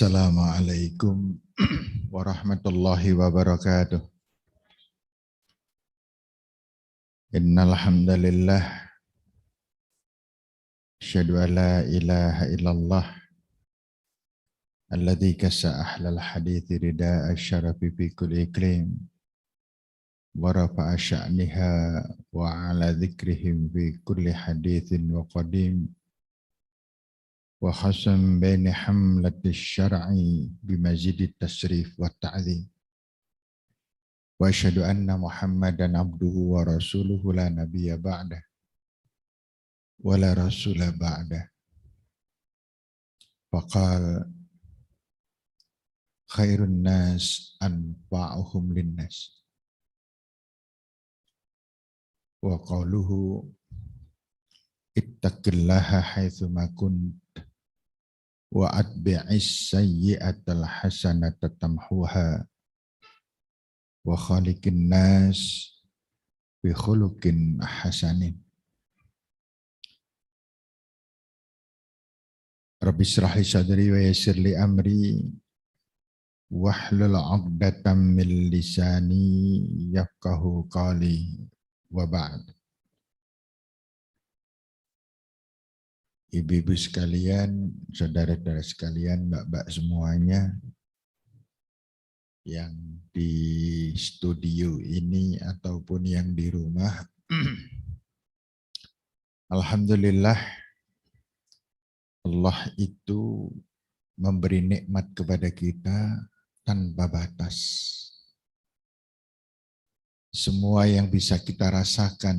Assalamualaikum warahmatullahi wabarakatuh. Innal hamdalillah asyhadu an la ilaha illallah alladzi kasa ahlal hadithi rida'a syarafi fi kulli iklim wa rafa'a sya'niha wa ala dzikrihim fi kulli hadithin wa qadim wa khasam baini hamlati syar'i bimazidi tasrif wa ta'zim wa asyhadu anna Muhammadan abduhu wa rasuluhu la nabiyya ba'dah wa la rasula ba'dah. Faqal khairun nas anfa'uhum linnas wa qawluhu ittaqillaha haitsu ma kunt wa atbi'is sayyi'atal hasanata tamhuha wa khaliqin nas bi khuluqin hasanin. Rabbi shrah li sadri wa yassir li amri wahlul 'uqdatam min lisani yafqahu qali wa ba'd. Ibu-ibu sekalian, saudara-saudara sekalian, mbak-mbak semuanya yang di studio ini ataupun yang di rumah. Alhamdulillah, Allah itu memberi nikmat kepada kita tanpa batas. Semua yang bisa kita rasakan,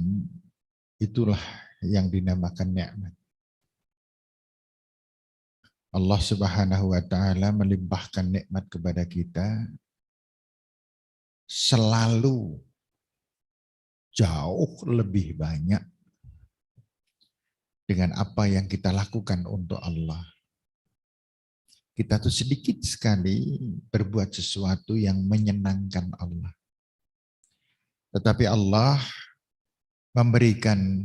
itulah yang dinamakan nikmat. Allah Subhanahu wa Ta'ala melimpahkan nikmat kepada kita selalu jauh lebih banyak dengan apa yang kita lakukan untuk Allah. Kita tuh sedikit sekali berbuat sesuatu yang menyenangkan Allah. Tetapi Allah memberikan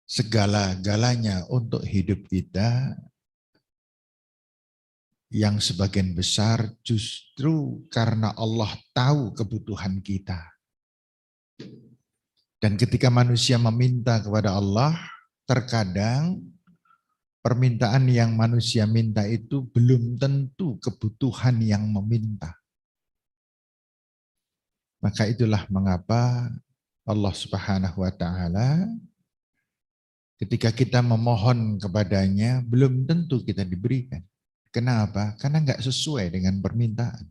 segala-galanya untuk hidup kita, yang sebagian besar justru karena Allah tahu kebutuhan kita. Dan ketika manusia meminta kepada Allah, terkadang permintaan yang manusia minta itu belum tentu kebutuhan yang meminta. Maka itulah mengapa Allah Subhanahu wa Ta'ala ketika kita memohon kepadanya belum tentu kita diberikan. Kenapa? Karena nggak sesuai dengan permintaan.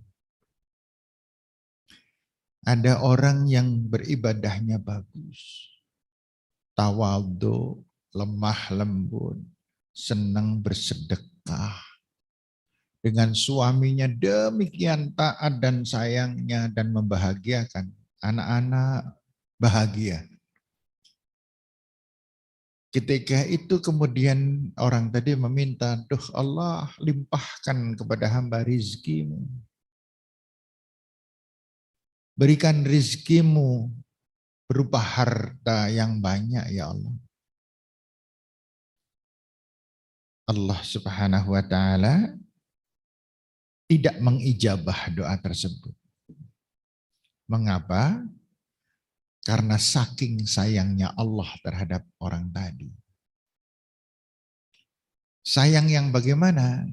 Ada orang yang beribadahnya bagus, tawadhu, lemah lembut, senang bersedekah, dengan suaminya demikian taat dan sayangnya dan membahagiakan anak-anak bahagia. Ketika itu kemudian orang tadi meminta, "Duh Allah, limpahkan kepada hamba rizkimu. Berikan rizkimu berupa harta yang banyak ya Allah." Allah Subhanahu wa Ta'ala tidak mengijabah doa tersebut. Mengapa? Karena saking sayangnya Allah terhadap orang tadi. Sayang yang bagaimana?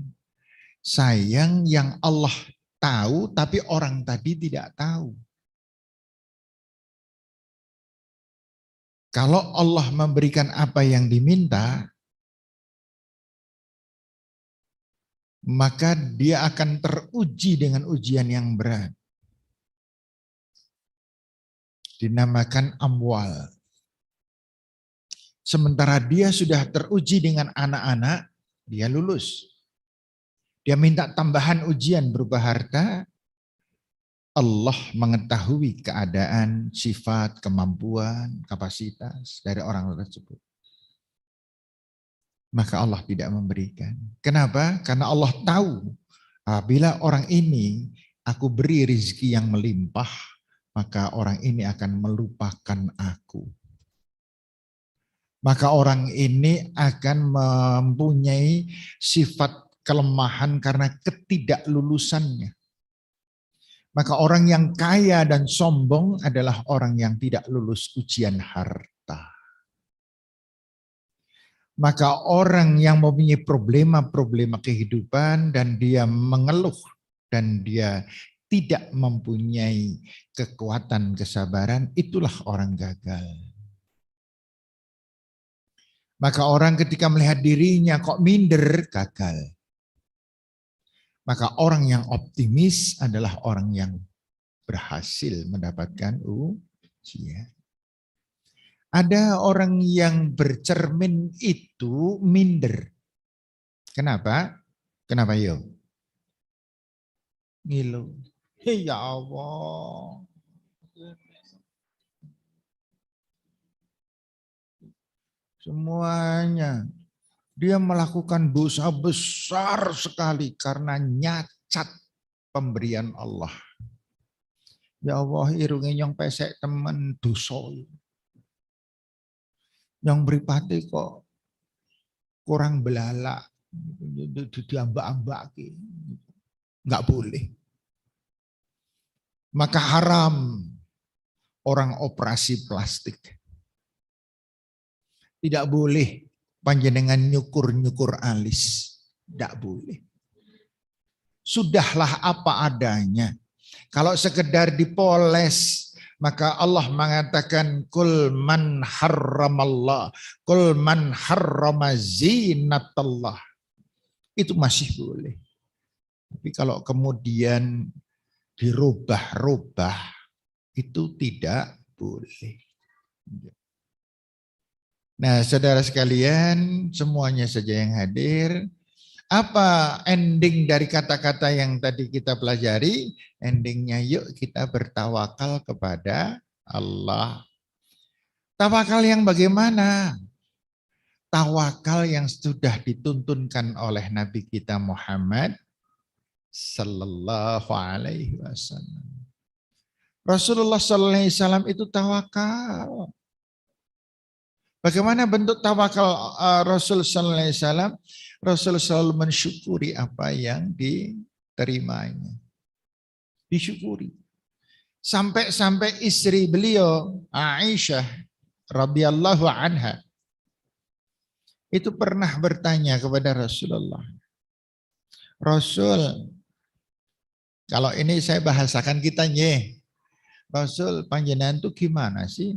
Sayang yang Allah tahu tapi orang tadi tidak tahu. Kalau Allah memberikan apa yang diminta, maka dia akan teruji dengan ujian yang berat. Dinamakan amwal. Sementara dia sudah teruji dengan anak-anak, dia lulus. Dia minta tambahan ujian berupa harta. Allah mengetahui keadaan, sifat, kemampuan, kapasitas dari orang tersebut. Maka Allah tidak memberikan. Kenapa? Karena Allah tahu apabila orang ini aku beri rezeki yang melimpah, maka orang ini akan melupakan aku. Maka orang ini akan mempunyai sifat kelemahan karena ketidaklulusannya. Maka orang yang kaya dan sombong adalah orang yang tidak lulus ujian harta. Maka orang yang mempunyai problema-problema kehidupan dan dia mengeluh dan dia tidak mempunyai kekuatan kesabaran, itulah orang gagal. Maka orang ketika melihat dirinya kok minder, gagal. Maka orang yang optimis adalah orang yang berhasil mendapatkan ujian. Ada orang yang bercermin itu minder. Kenapa? Kenapa yo? Ngilu. Ya Allah. Semuanya. Dia melakukan dosa besar sekali karena nyacat pemberian Allah. Ya Allah, irungi yang pesek temen dosa. Yang beripati kok kurang belalak. Diambak-ambak. Enggak boleh. Maka haram orang operasi plastik. Tidak boleh panjenengan nyukur-nyukur alis. Tidak boleh. Sudahlah apa adanya. Kalau sekedar dipoles, maka Allah mengatakan kul man harramallah, kul man harrama zinatallah. Itu masih boleh. Tapi kalau kemudian dirubah-rubah, itu tidak boleh. Nah, saudara sekalian, semuanya saja yang hadir, apa ending dari kata-kata yang tadi kita pelajari? Endingnya yuk kita bertawakal kepada Allah. Tawakal yang bagaimana? Tawakal yang sudah dituntunkan oleh Nabi kita Muhammad sallallahu alaihi wasallam. Rasulullah sallallahu alaihi wasallam itu tawakal. Bagaimana bentuk tawakal Rasul sallallahu alaihi wasallam? Rasul selalu mensyukuri apa yang diterimanya. Disyukuri. Sampai-sampai istri beliau Aisyah radhiyallahu anha itu pernah bertanya kepada Rasulullah. Rasul, kalau ini saya bahasakan kita nye. Rasul, panjenengan itu gimana sih?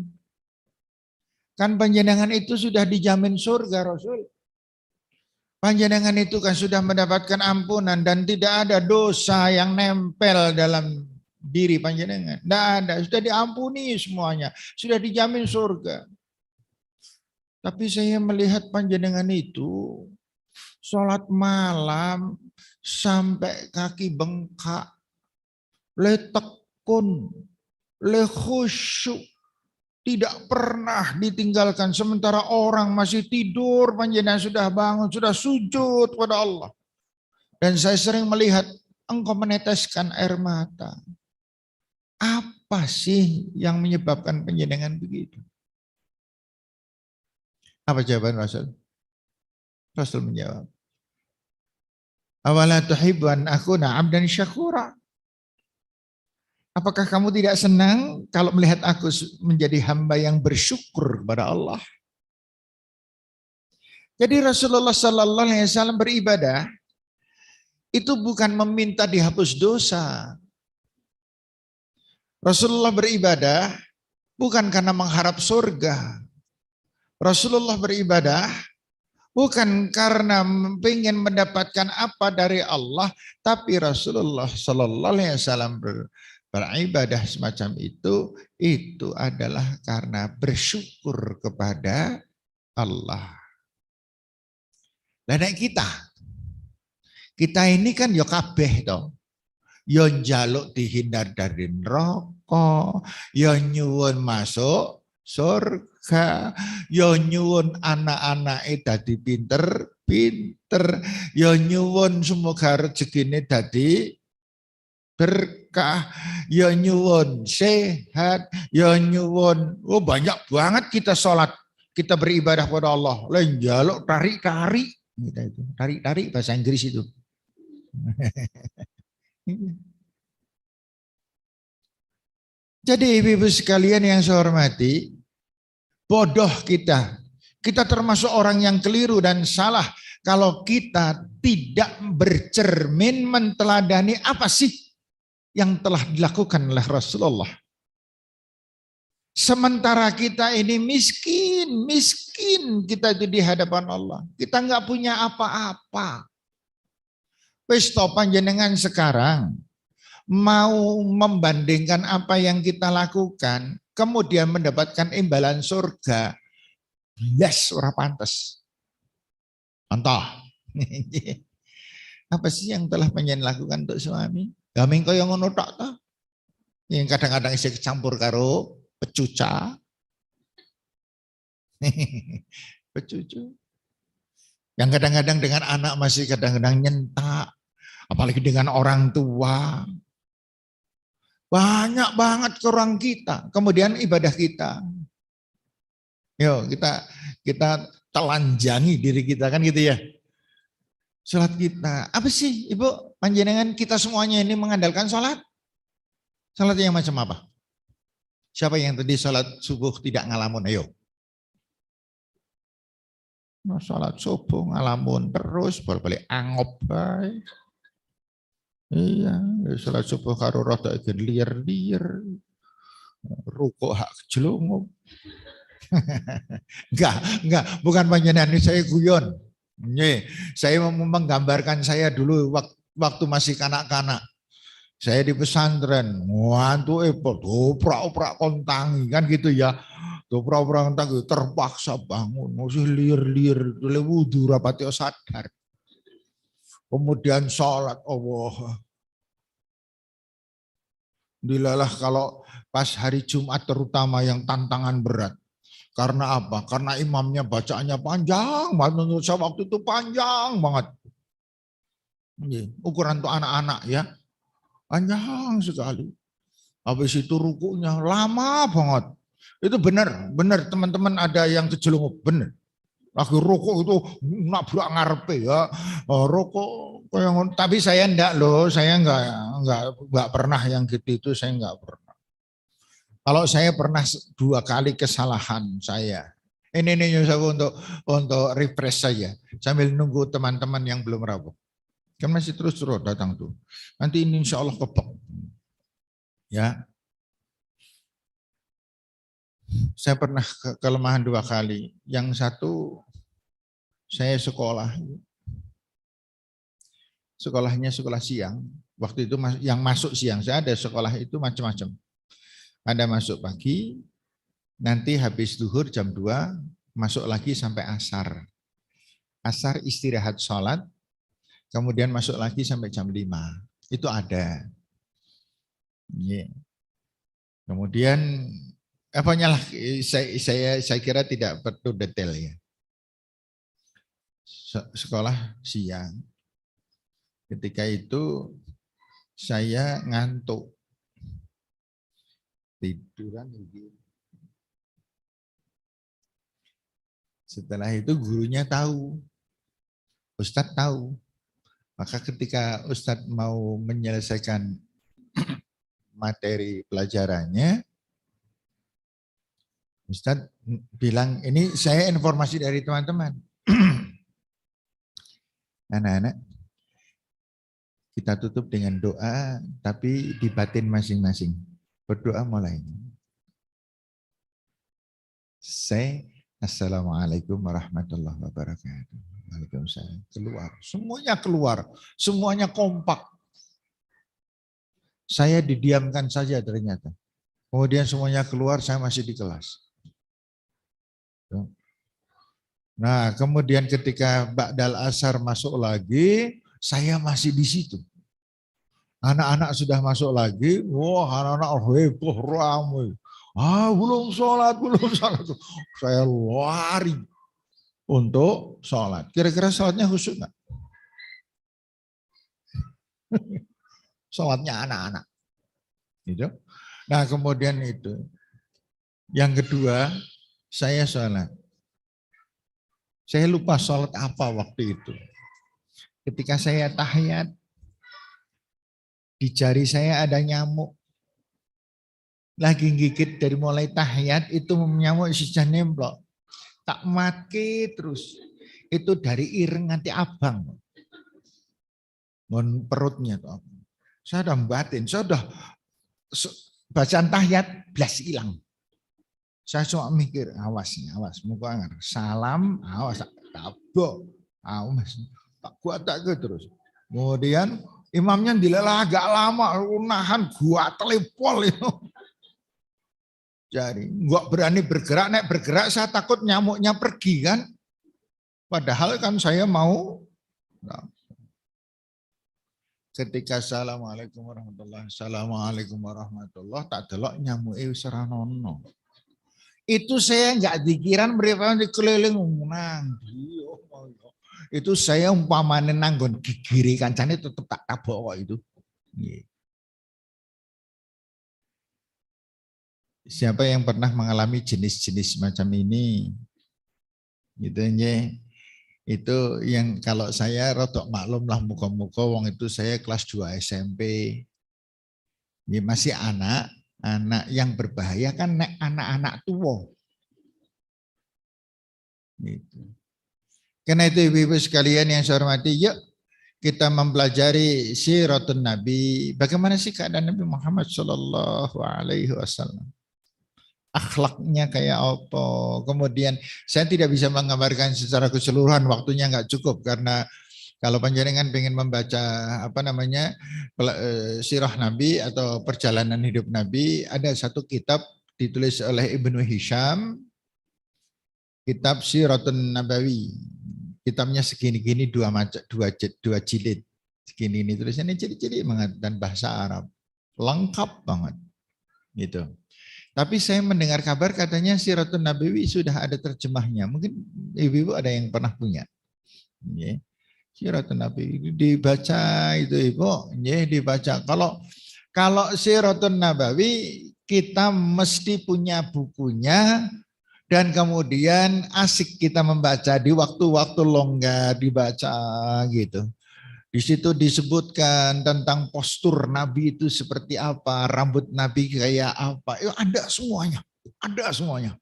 Kan panjenengan itu sudah dijamin surga, Rasul. Panjenengan itu kan sudah mendapatkan ampunan dan tidak ada dosa yang nempel dalam diri panjenengan. Tidak ada, sudah diampuni semuanya, sudah dijamin surga. Tapi saya melihat panjenengan itu sholat malam sampai kaki bengkak, le tekun, le khusyuk. Tidak pernah ditinggalkan sementara orang masih tidur, panjenengan sudah bangun, sudah sujud kepada Allah. Dan saya sering melihat engkau meneteskan air mata. Apa sih yang menyebabkan panjenengan begitu? Apa jawaban Rasul? Rasul menjawab, awala tuhibbu an akuna abdan syakura. Apakah kamu tidak senang kalau melihat aku menjadi hamba yang bersyukur kepada Allah? Jadi Rasulullah Sallallahu Alaihi Wasallam beribadah itu bukan meminta dihapus dosa. Rasulullah beribadah bukan karena mengharap surga. Rasulullah beribadah bukan karena ingin mendapatkan apa dari Allah, tapi Rasulullah Sallallahu Alaihi Wasallam beribadah semacam itu adalah karena bersyukur kepada Allah. Dan kita ini kan yo kabeh to. Yo njaluk dihindar dari neraka, yo nyuwun masuk surga, yo nyuwun anak-anake dadi pinter-pinter, yo nyuwun semoga rezekine dadi berkah, ya nyuwun sehat, ya nyuwun. Oh banyak banget kita sholat, kita beribadah kepada Allah. Lain jaluk tarik-tarik, tarik-tarik bahasa Inggris itu. Jadi ibu-ibu sekalian yang saya hormati, bodoh kita. Kita termasuk orang yang keliru dan salah kalau kita tidak bercermin menteladani apa sih yang telah dilakukan oleh Rasulullah. Sementara kita ini miskin kita itu di hadapan Allah. Kita nggak punya apa-apa. Wis to panjenengan sekarang mau membandingkan apa yang kita lakukan, kemudian mendapatkan imbalan surga. Yes, ora pantes. Contoh. Apa sih yang telah panjenengan lakukan untuk suami? Ya mengko yang ngono tok to. Yang kadang-kadang isih kecampur karo pecuca. Pecucu. Yang kadang-kadang dengan anak masih kadang-kadang nyentak. Apalagi dengan orang tua. Banyak banget kurang kita. Kemudian ibadah kita. Yuk kita telanjangi diri kita kan gitu ya. Sholat kita. Apa sih Ibu? Panjenengan kita semuanya ini mengandalkan sholat? Sholat yang macam apa? Siapa yang tadi sholat subuh tidak ngalamun? Ayo. Sholat subuh ngalamun terus. Balik angop. Iya. Sholat subuh karo rada liar-liar. Rukuk hak jelungup. Enggak, bukan panjenengan, saya guyon. Saya menggambarkan saya dulu waktu masih kanak-kanak. Saya di pesantren, wantu oprak-oprak kontangi kan gitu ya. Oprak-oprak kontangi terpaksa bangun, masih lir-lir, wudu rapati sadar. Kemudian sholat, Allah. Dilalah kalau pas hari Jumat terutama yang tantangan berat. Karena apa? Karena imamnya bacaannya panjang banget. Menurut saya waktu itu panjang banget. Ukuran untuk anak-anak ya. Panjang sekali. Habis itu rukunya lama banget. Itu benar teman-teman ada yang kejelungup. Benar. Lagi rokok itu nabrak ngarepe ya. Rokok tapi saya enggak loh. Saya enggak pernah yang gitu itu saya enggak pernah. Kalau saya pernah 2 kali kesalahan saya. Ini untuk refresh saja. Sambil nunggu teman-teman yang belum rawuh. Kan masih terus datang tuh. Nanti ini insya Allah kebak. Ya. Saya pernah kelemahan 2 kali. Yang satu saya sekolah. Sekolahnya sekolah siang. Waktu itu yang masuk siang. Saya ada sekolah itu macam-macam. Ada masuk pagi, nanti habis duhur jam 2, masuk lagi sampai asar. Asar istirahat sholat, kemudian masuk lagi sampai jam 5. Itu ada. Kemudian, apanya lah, saya kira tidak perlu detail ya. Sekolah siang. Ketika itu saya ngantuk. Tiduran gitu. Setelah itu gurunya tahu, Ustadz tahu. Maka ketika Ustadz mau menyelesaikan materi pelajarannya, Ustadz bilang, ini saya informasi dari teman-teman. Anak-anak, kita tutup dengan doa, tapi di batin masing-masing. Berdoa mulai. Assalamualaikum warahmatullahi wabarakatuh. Waalaikumsalam. Keluar. Semuanya kompak. Saya didiamkan saja ternyata. Kemudian semuanya keluar, saya masih di kelas. Nah, kemudian ketika Ba'dal Asar masuk lagi, saya masih di situ. Anak-anak sudah masuk lagi, wah anak-anak heboh ramai. Belum sholat. Saya lari untuk sholat. Kira-kira sholatnya khusyuk nggak? Sholatnya anak-anak. Gitu. Nah kemudian itu. Yang kedua, saya sholat. Saya lupa sholat apa waktu itu. Ketika saya tahiyat, Di jari saya ada nyamuk. Lagi gigit dari mulai tahiyat itu nyamuk sudah nemplok. Tak mati terus. Itu dari ireng nanti abang. Mon perutnya tuh. Saya udah batin, saya udah bacaan tahiyat blas hilang. Saya cuma mikir, awas nih, awas. Muka salam, awas, tabok, awas. Tak kuat tak ke terus. Kemudian imamnya dilelah agak lama, nahan gua telepol itu. Jadi nggak berani bergerak, naik bergerak saya takut nyamuknya pergi kan. Padahal kan saya mau. Nah. Ketika assalamualaikum warahmatullahi wabarakatuh, assalamualaikum warahmatullahi wabarakatuh, tak delok nyamuke wis ora ono. Itu saya nggak dikiran mereka dikeliling nang. Itu saya umpamane nanggon gigiri kancane tetep tak tabok kok itu. Siapa yang pernah mengalami jenis-jenis macam ini? Gitu ya. Itu yang kalau saya rodok maklum lah muka-muka wong itu saya kelas 2 SMP. Ya masih anak yang berbahaya kan anak-anak tua. Gitu. Karena itu ibu-ibu sekalian yang saya hormati, yuk kita mempelajari siratun Nabi. Bagaimana sih keadaan Nabi Muhammad Shallallahu Alaihi Wasallam? Akhlaknya kayak apa? Kemudian saya tidak bisa menggambarkan secara keseluruhan, waktunya nggak cukup karena kalau panjenengan pengen membaca sirah Nabi atau perjalanan hidup Nabi, ada satu kitab ditulis oleh Ibnu Hisham, kitab Siratun Nabawi. Kitabnya segini-gini dua jilid. Segini ini tulisannya ciri-ciri dan bahasa Arab. Lengkap banget. Gitu. Tapi saya mendengar kabar katanya Siratun Nabawi sudah ada terjemahnya. Mungkin ibu-ibu ada yang pernah punya. Yeah. Siratun Nabawi dibaca itu ibu, yeah, dibaca. Kalau Siratun Nabawi kita mesti punya bukunya dan kemudian asik kita membaca di waktu-waktu longgar dibaca gitu. Di situ disebutkan tentang postur Nabi itu seperti apa, rambut Nabi kayak apa. Ada semuanya, ada semuanya.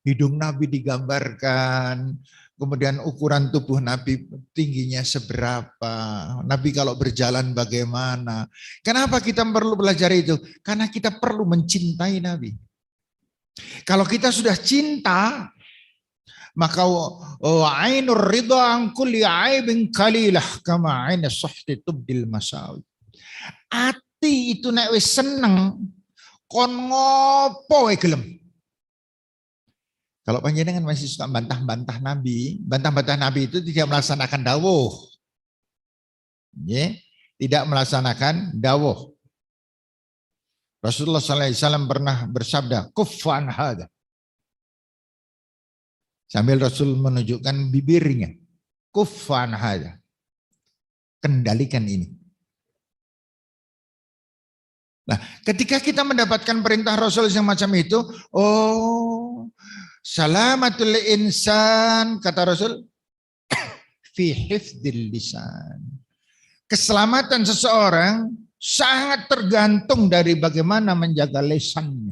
Hidung Nabi digambarkan, kemudian ukuran tubuh Nabi tingginya seberapa, Nabi kalau berjalan bagaimana. Kenapa kita perlu belajar itu? Karena kita perlu mencintai Nabi. Kalau kita sudah cinta, maka ainur ridha an kulli aibin qalilah kama ainus suhti tubdil masawi. Ati itu nek wis seneng kon ngopo wae gelem. Kalau panjenengan masih suka bantah-bantah Nabi itu tidak melaksanakan dawuh. Tidak melaksanakan dawuh. Rasulullah SAW pernah bersabda, kuffan hadha. Sambil Rasul menunjukkan bibirnya. Kuffan hadha. Kendalikan ini. Nah, ketika kita mendapatkan perintah Rasul yang macam itu, salamatul insan, kata Rasul, fi hifdzil lisan. Keselamatan seseorang sangat tergantung dari bagaimana menjaga lisannya.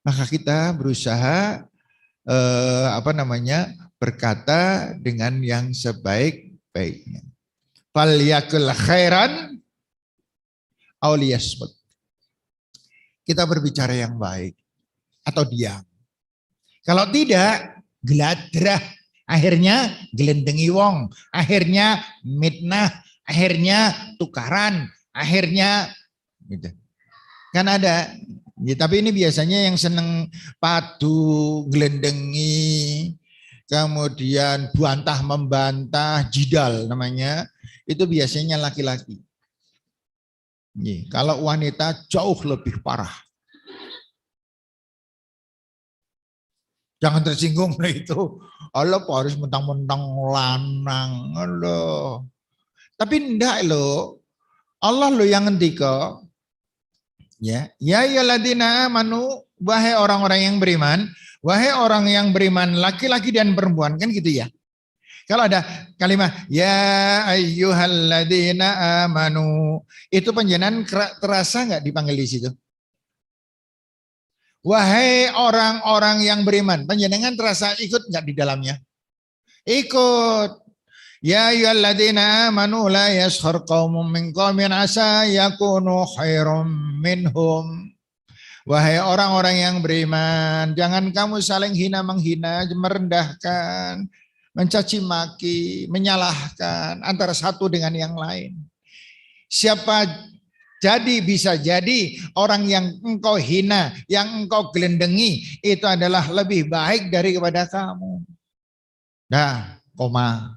Maka kita berusaha berkata dengan yang sebaik-baiknya. Falyakul khairan aw liyasmut. Kita berbicara yang baik atau diam. Kalau tidak, geladrah. Akhirnya gelendengi wong, akhirnya mitnah, akhirnya tukaran, akhirnya gitu. Kan ada. Ya, tapi ini biasanya yang seneng padu, gelendengi, kemudian bantah membantah, jidal namanya, itu biasanya laki-laki. Ya, kalau wanita jauh lebih parah. Jangan tersinggung itu. Allah harus mentang-mentang lanang. Allah. Tapi enggak loh. Allah loh yang ngendika. Ya ayyuhalladzina amanu, wahai orang-orang yang beriman, wahai orang yang beriman laki-laki dan perempuan, kan gitu ya. Kalau ada kalimat ya ayyuhalladzina amanu, itu panjenengan terasa nggak dipanggil di situ? Wahai orang-orang yang beriman, panjenengan terasa ikut nggak di dalamnya? Ikut. Ya ayyuhalladzina amanu la yaskhar qaumun min qaumin asa yakunu khairum minhum. Wahai orang-orang yang beriman, jangan kamu saling hina menghina, merendahkan, mencaci maki, menyalahkan antara satu dengan yang lain. Siapa jadi bisa jadi orang yang engkau hina, yang engkau gelendengi itu adalah lebih baik daripada kamu. Nah, koma.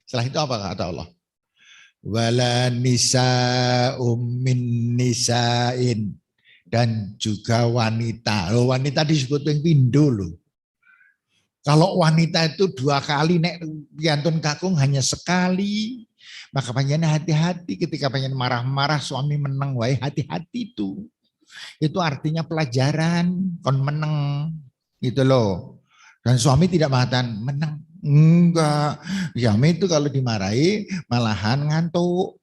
Setelah itu apa kata Allah? Wala nisa'um min nisa'in. Dan juga wanita. Loh, wanita disebut yang pindo loh. Kalau wanita itu 2 kali nek piantun kakung hanya sekali. Maka panjenengan hati-hati ketika panjenengan marah-marah suami menang wae, hati-hati itu. Itu artinya pelajaran kon menang gitu loh. Dan suami tidak mengatakan menang. Enggak. Suami itu kalau dimarahi malahan ngantuk.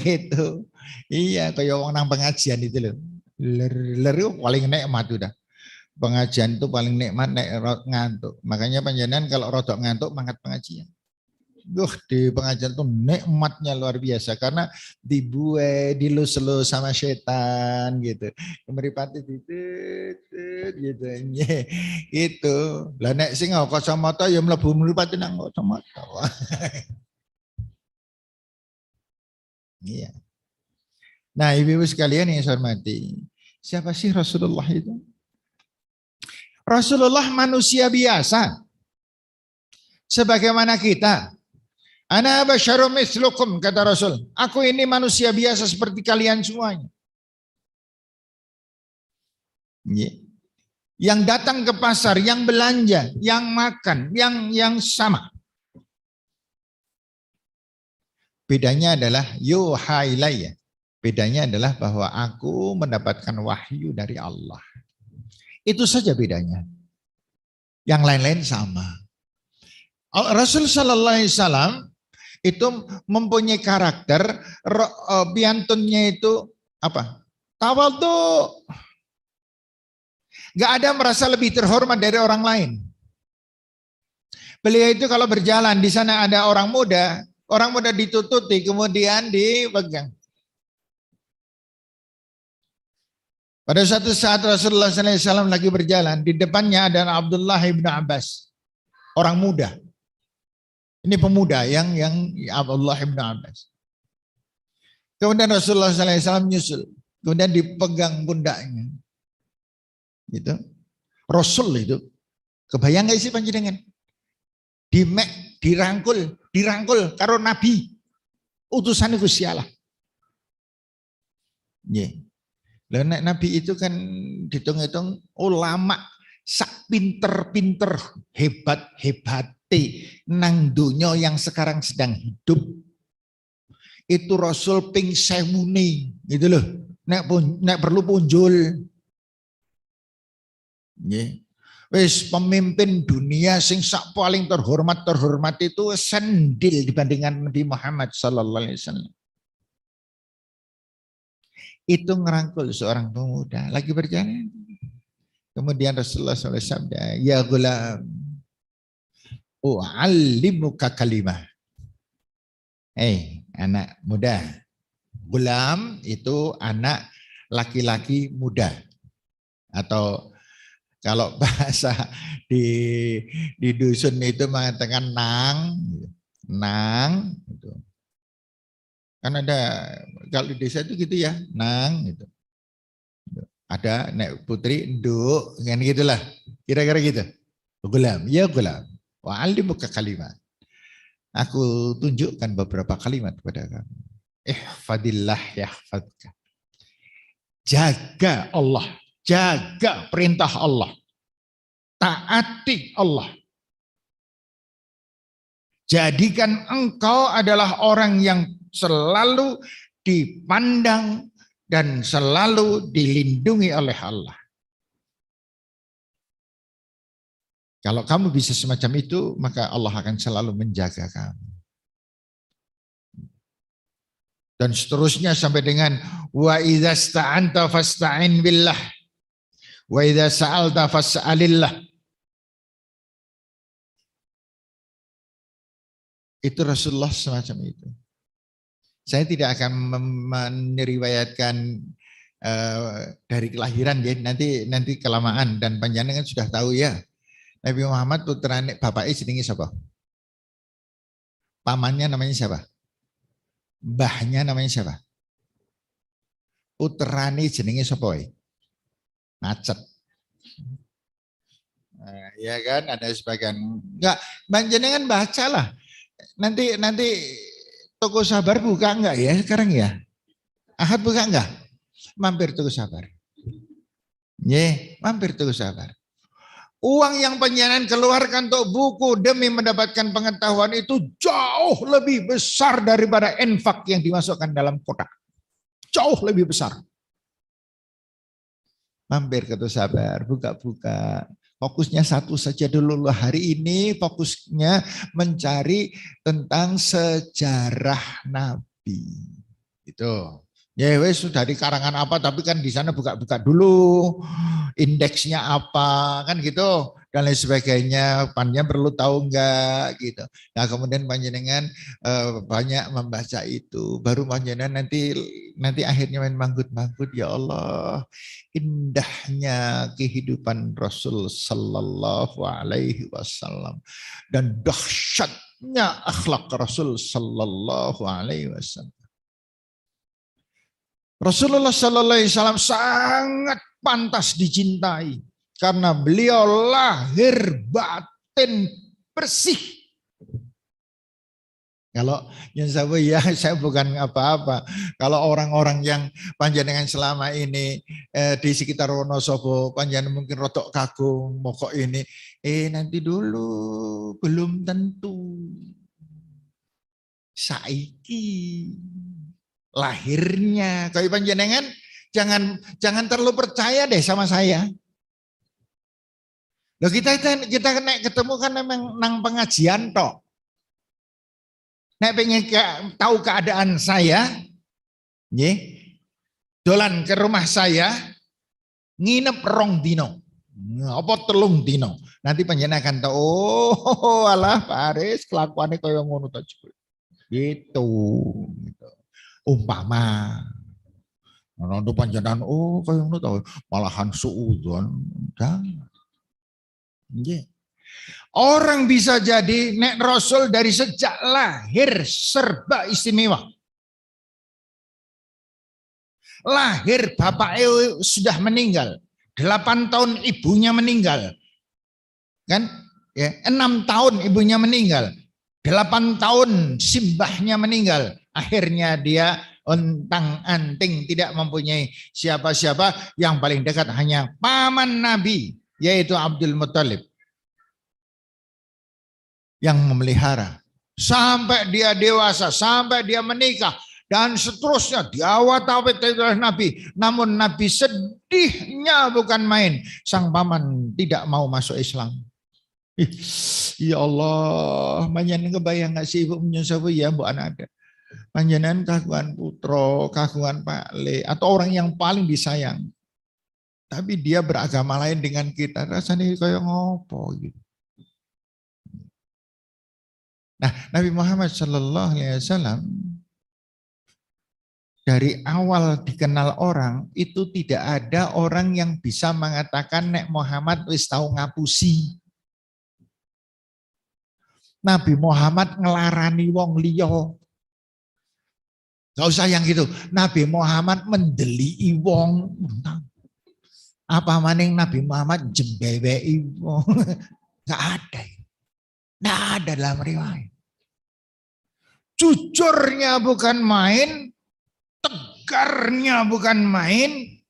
Gitu. Iya, kayak orang nang pengajian itu loh. Leru paling nikmat udah. Pengajian itu paling nikmat nek ngantuk. Makanya panjenengan kalau rodok ngantuk mangkat pengajian. Di pengajian itu nikmatnya luar biasa karena dibuai, dilus-lus sama setan gitu. Meripati gitu. Gitu. Lah nek sing kacamata ya mlebu mripate nang kacamata. Iya. Nah, ibu-ibu sekalian yang saya hormati, siapa sih Rasulullah itu? Rasulullah manusia biasa. Sebagaimana kita. Ana basyarum mislukum, kata Rasul. Aku ini manusia biasa seperti kalian semuanya. Yang datang ke pasar, yang belanja, yang makan, yang sama. Bedanya adalah yuha ilayya. Bedanya adalah bahwa aku mendapatkan wahyu dari Allah. Itu saja bedanya. Yang lain-lain sama. Rasul Sallallahu Alaihi Wasallam itu mempunyai karakter, piantunnya itu apa? Tawadhu. Gak ada merasa lebih terhormat dari orang lain. Beliau itu kalau berjalan di sana ada orang muda ditututi kemudian dipegang. Pada suatu saat Rasulullah SAW lagi berjalan, di depannya ada Abdullah ibn Abbas, orang muda. Ini pemuda yang Abdullah ibn Abbas. Kemudian Rasulullah SAW menyusul, kemudian dipegang pundaknya. Gitu. Rasul itu, kebayang nggak sih panjenengan? Dirangkul karo Nabi, utusan Gusti Allah. Yeah. Lah Nabi itu kan dihitung-hitung ulama sak pinter-pinter hebat-hebate nang donya yang sekarang sedang hidup. Itu Rasul ping 1000 gitu loh. Nek perlu punjul. Nggih. Wis pemimpin dunia sing sak paling terhormat itu sendil dibandingkan Nabi Muhammad sallallahu alaihi wasallam. Itu ngerangkul seorang pemuda lagi berjalan. Kemudian Rasulullah SAW sabda, ya gulam, u'allimuka kalimah. Anak muda. Gulam itu anak laki-laki muda. Atau kalau bahasa di dusun itu mengatakan nang gitu. Kan ada kalau di desa itu gitu ya, nang gitu. Ada nek putri nduk kan gitulah. Kira-kira gitu. Gulam, ya gulam. Wa alimuka kalimat. Aku tunjukkan beberapa kalimat kepada kamu. Ihfadillah yahfadka. Jaga Allah, jaga perintah Allah. Taati Allah. Jadikan engkau adalah orang yang selalu dipandang dan selalu dilindungi oleh Allah. Kalau kamu bisa semacam itu, maka Allah akan selalu menjaga kamu. Dan seterusnya sampai dengan wa idza sta'anta fasta'in billah wa idza sa'alta fas'alillah. Itu Rasulullah semacam itu. Saya tidak akan meriwayatkan dari kelahiran ya, nanti kelamaan dan panjenengan sudah tahu ya. Nabi Muhammad putrane bapaknya jenenge siapa? Pamannya namanya siapa? Mbahnya namanya siapa? Putrane jenenge sapa? Macet. Nah, ya kan ada sebagian enggak, panjenengan bacalah. Nanti toko sabar buka enggak ya sekarang ya? Ahad buka enggak? Mampir toko sabar. Mampir toko sabar. Uang yang panjenengan keluarkan untuk buku demi mendapatkan pengetahuan itu jauh lebih besar daripada infak yang dimasukkan dalam kotak. Jauh lebih besar. Mampir ke toko sabar, buka-buka. Fokusnya satu saja dulu hari ini, fokusnya mencari tentang sejarah Nabi. Itu. Ya wes sudah di karangan apa, tapi kan di sana buka-buka dulu indeksnya apa kan gitu dan lain sebagainya. Panjenengan perlu tahu enggak gitu. Nah kemudian panjenengan banyak membaca itu, baru panjenengan nanti akhirnya main manggut-manggut, ya Allah indahnya kehidupan Rasul Sallallahu Alaihi Wasallam dan dahsyatnya akhlak Rasul Sallallahu Alaihi Wasallam. Rasulullah Sallallahu Alaihi Wasallam sangat pantas dicintai karena beliau lahir batin bersih. Kalau yang saya bukan apa-apa. Kalau orang-orang yang panjenengan selama ini di sekitar Wonosobo, panjenengan mungkin rotok kagum, mokok ini, nanti dulu belum tentu. Saiki lahirnya, kalau panjenengan jangan terlalu percaya deh sama saya. Loh kita nek ketemu kan memang nang pengajian tok. Nek pengen tahu keadaan saya, dolan ke rumah saya, nginep 2 dino, apa 3 dino. Nanti panjenengan akan tahu, oh alah Pak Aris kelakuannya kaya ngono ta gitu. Umpama nanti panjenengan kaya ngono ta malahan suudzon. Jangan. Orang bisa jadi nek Rasul dari sejak lahir serba istimewa. Lahir bapaknya sudah meninggal, 8 tahun ibunya meninggal. Kan? Ya, 6 tahun ibunya meninggal. 8 tahun simbahnya meninggal. Akhirnya dia ontang-anting tidak mempunyai siapa-siapa, yang paling dekat hanya paman Nabi yaitu Abdul Muttalib yang memelihara sampai dia dewasa, sampai dia menikah dan seterusnya diawat-awat oleh Nabi. Namun Nabi sedihnya bukan main, sang paman tidak mau masuk Islam. Ya Allah, panjenengan kebayang nggak sih ibu menyusup ya bu anak ada. Panjenengan kagungan putro, kagungan Pak Le, atau orang yang paling disayang. Tapi dia beragama lain dengan kita, rasanya kayak ngopo gitu. Nah, Nabi Muhammad Sallallahu Alaihi Wasallam dari awal dikenal orang itu tidak ada orang yang bisa mengatakan nek Muhammad wis tau ngapusi. Nabi Muhammad ngelarani wong liya. Gak usah yang gitu. Nabi Muhammad mendelii wong. Apa maning Nabi Muhammad jembewei wong. Gak ada. Gak ada dalam riwayat. Jujurnya bukan main, tegarnya bukan main.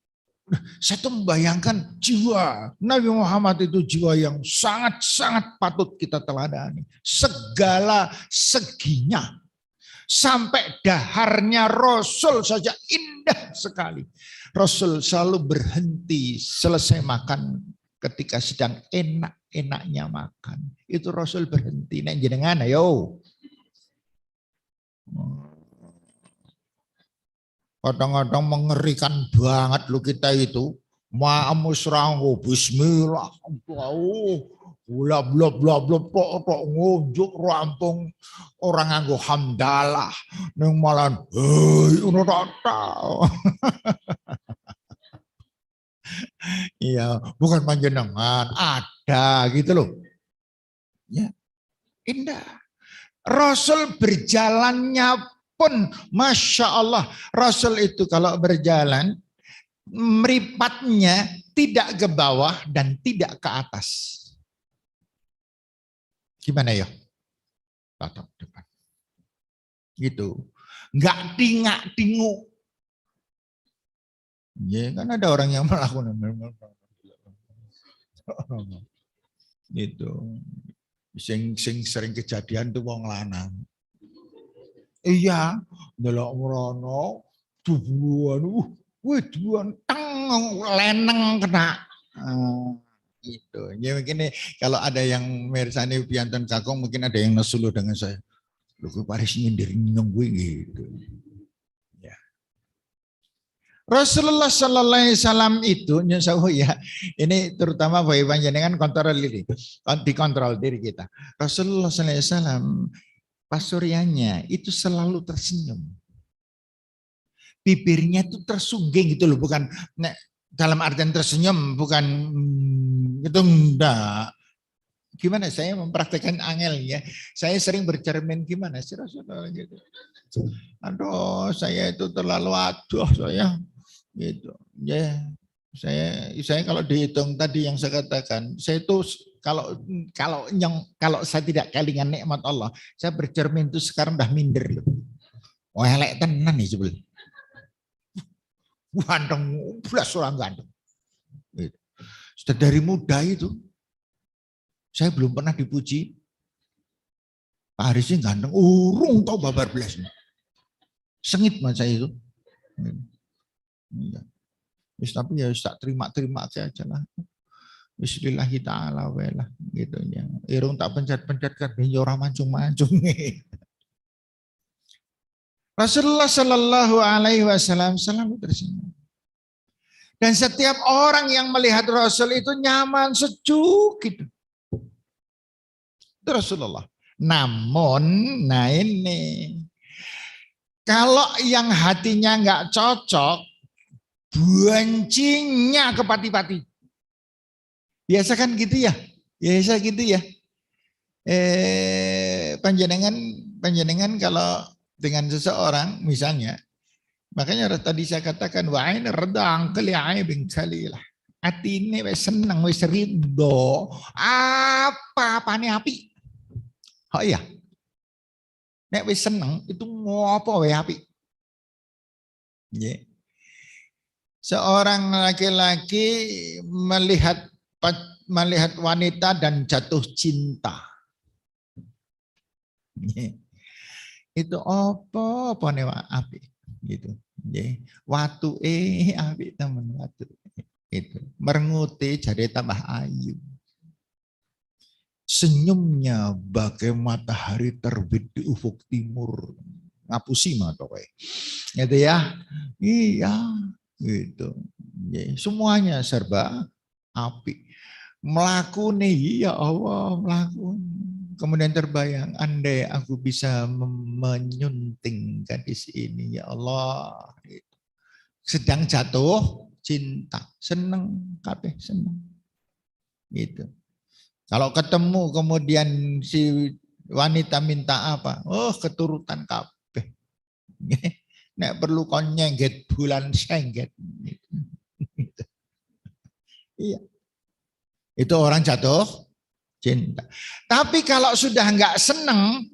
Saya tuh membayangkan jiwa Nabi Muhammad itu jiwa yang sangat-sangat patut kita teladani. Segala seginya. Sampai daharnya Rasul saja indah sekali. Rasul selalu berhenti selesai makan ketika sedang enak. enaknya makan. Itu Rasul berhenti. Nek jenengan ayo. Kadang-kadang mengerikan banget lu kita itu. Ma'amusrango bismillah. Bla bla bla bla tok ngunjuk rampung orang nganggo hamdalah ning malan hei ngono tok. Iya, bukan panjenengan, ada gitu loh. Ya, indah. Rasul berjalannya pun, Masya Allah, Rasul itu kalau berjalan, meripatnya tidak ke bawah dan tidak ke atas. Gimana ya? Tatap depan. Gitu. Enggak tingak-tinguk. Ya kan ada orang yang melakukan gitu. Sing sering kejadian tuh wong lanang. Iya, ndelok mrono dubuan, dubuan teng leneng kena. Gitu. Ya mungkin kalau ada yang mirsani pianten kakung mungkin ada yang nesuluh dengan saya. Lu Paris nyindir nyong gue gitu. Ya. Rasulullah Sallallahu Alaihi Wasallam itu ya, ini terutama bagi panjenengan kontrol diri, dikontrol diri kita. Rasulullah Sallallahu Alaihi Wasallam pasuriannya itu selalu tersenyum. Bibirnya itu tersungging gitu loh, bukan dalam artian tersenyum, bukan itu enggak. Gimana saya mempraktekkan angel ya. Saya sering bercermin gimana sih Rasulullah gitu. Aduh, saya itu terlalu aduh saya gitu. Ya, saya kalau dihitung tadi yang saya katakan, saya itu kalau saya tidak kelingan nikmat Allah, saya bercermin itu sekarang udah minder loh. Oh, elek tenan nih sebel. Ganteng, belas orang ganteng. Gitu. Sudah dari muda itu, saya belum pernah dipuji. Pak Harisnya ganteng, urung tau babar belas. Sengit mas saya itu. Yes, tapi ya tak terima aja lah. Bismillahi ta'ala welah gitu ya. Irung tak pencet-pencet kan ora mancung-mancung. Rasulullah Shallallahu Alaihi Wasallam selalu tersenyum. Dan setiap orang yang melihat Rasul itu nyaman, sejuk gitu. Itu Rasulullah. Namun, nah ini, kalau yang hatinya nggak cocok, buancinya ke pati-pati. Biasa kan gitu ya? Biasa gitu ya. Panjenengan kalau dengan seseorang misalnya, makanya tadi saya katakan wa'in redang kali'aibin kalilah. Hati ini senang, wis ridho. Apa-apane api. Oh iya. Nek wis seneng itu ngopo wae api. Yeah. Seorang laki-laki melihat wanita dan jatuh cinta. Yeah. Itu apa nih api gitu. Yeah. Watu api teman watu. Itu merenguti jadi tambah ayu. Senyumnya bagai matahari terbit di ufuk timur. Ngapusi mata kowe. Gitu ya. Iya, gitu. Ya, semuanya serba api. Melakuni ya Allah, melakuni. Kemudian terbayang andai aku bisa menyunting gadis ini ya Allah. Gitu. Sedang jatuh cinta, seneng kabeh seneng. Gitu. Kalau ketemu kemudian si wanita minta apa? Oh, keturutan kabeh. Nek perlu kon nyengget bulan sengget. Iya. Itu orang jatuh cinta. Tapi kalau sudah enggak seneng,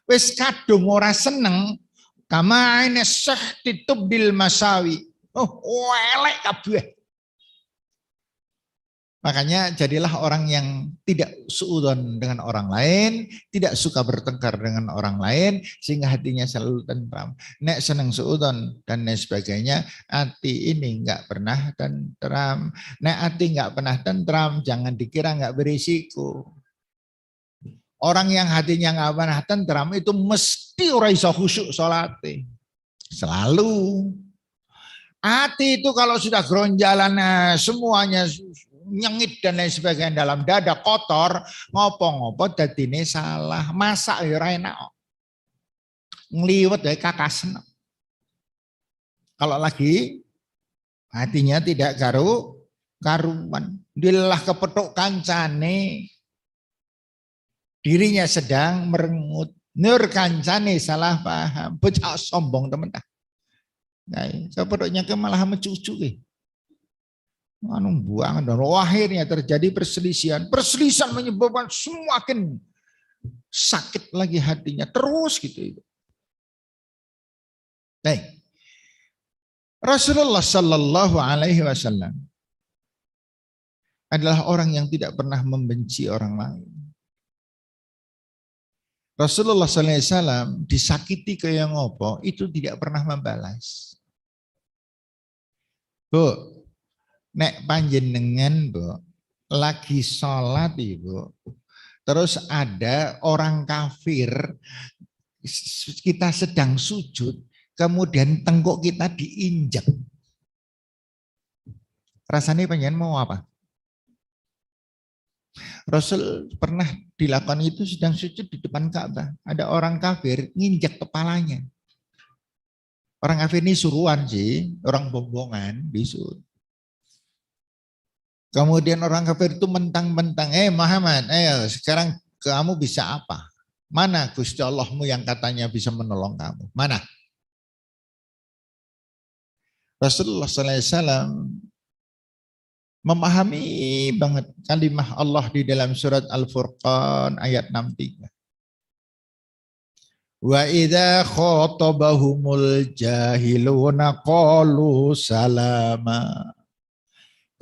wis kadung ora seneng, kama ine syekh titubdil masawi. Oh, elek kabeh. Makanya jadilah orang yang tidak suudzon dengan orang lain, tidak suka bertengkar dengan orang lain, sehingga hatinya selalu tentram. Nek seneng suudzon dan lain sebagainya, hati ini enggak pernah tentram. Nek hati enggak pernah tentram, jangan dikira enggak berisiko. Orang yang hatinya enggak pernah tentram itu mesti ora iso khusyuk salate. Selalu. Hati itu kalau sudah geronjalan semuanya nyengit dan lain sebagainya dalam dada kotor, ngopo-ngopo dadine salah, masak ya ora enak. Ngliwet ya kakasen. Kalau lagi hatinya tidak karuan, dilah kepethuk kancane, dirinya sedang merengut, nur kancane salah paham, bocah sombong teman-teman. Nah, kepethuknya ke malah mencucu anu buangan dan akhirnya terjadi perselisihan menyebabkan semakin sakit lagi hatinya terus gitu. Baik. Rasulullah Shallallahu Alaihi Wasallam adalah orang yang tidak pernah membenci orang lain. Rasulullah Sallallahu Alaihi Wasallam disakiti kayak ngopo itu tidak pernah membalas. Bu, nek panjenengan Bu lagi sholat Ibu, terus ada orang kafir, kita sedang sujud, kemudian tengkuk kita diinjak. Rasanya panjenengan mau apa? Rasul pernah dilakukan itu sedang sujud di depan Ka'bah. Ada orang kafir nginjak kepalanya. Orang kafir ini suruhan sih, orang bombongan disut. Kemudian orang kafir itu mentang-mentang, Muhammad, ayo sekarang kamu bisa apa? Mana Gusti Allahmu yang katanya bisa menolong kamu? Mana? Rasulullah SAW memahami banget kalimat Allah di dalam surat Al-Furqan ayat 63. Wa idza khatabahumul jahiluna qalu salama.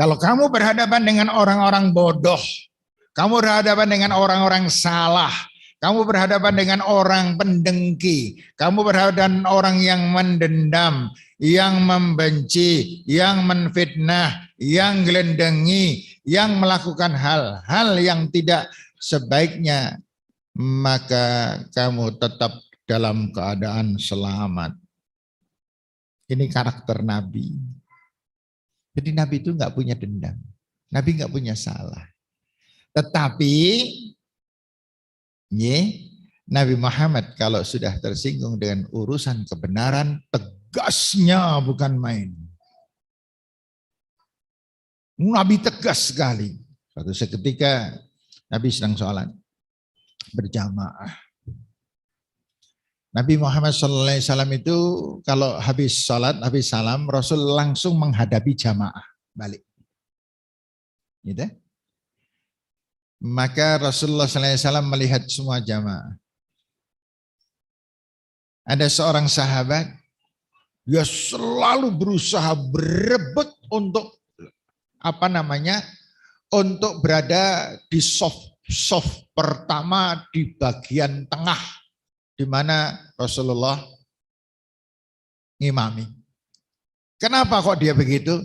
Kalau kamu berhadapan dengan orang-orang bodoh, kamu berhadapan dengan orang-orang salah, kamu berhadapan dengan orang pendengki, kamu berhadapan dengan orang yang mendendam, yang membenci, yang menfitnah, yang gelendengi, yang melakukan hal-hal yang tidak sebaiknya, maka kamu tetap dalam keadaan selamat. Ini karakter Nabi. Jadi Nabi itu nggak punya dendam. Nabi nggak punya salah. Tetapi Nabi Muhammad kalau sudah tersinggung dengan urusan kebenaran, tegasnya bukan main. Nabi tegas sekali. Suatu seketika Nabi sedang sholat berjamaah. Nabi Muhammad SAW itu kalau habis sholat, habis salam, Rasul langsung menghadapi jamaah balik. Gitu. Maka Rasulullah SAW melihat semua jamaah. Ada seorang sahabat, dia selalu berusaha berebut untuk untuk berada di soft pertama di bagian tengah, di mana Rasulullah ngimami. Kenapa kok dia begitu?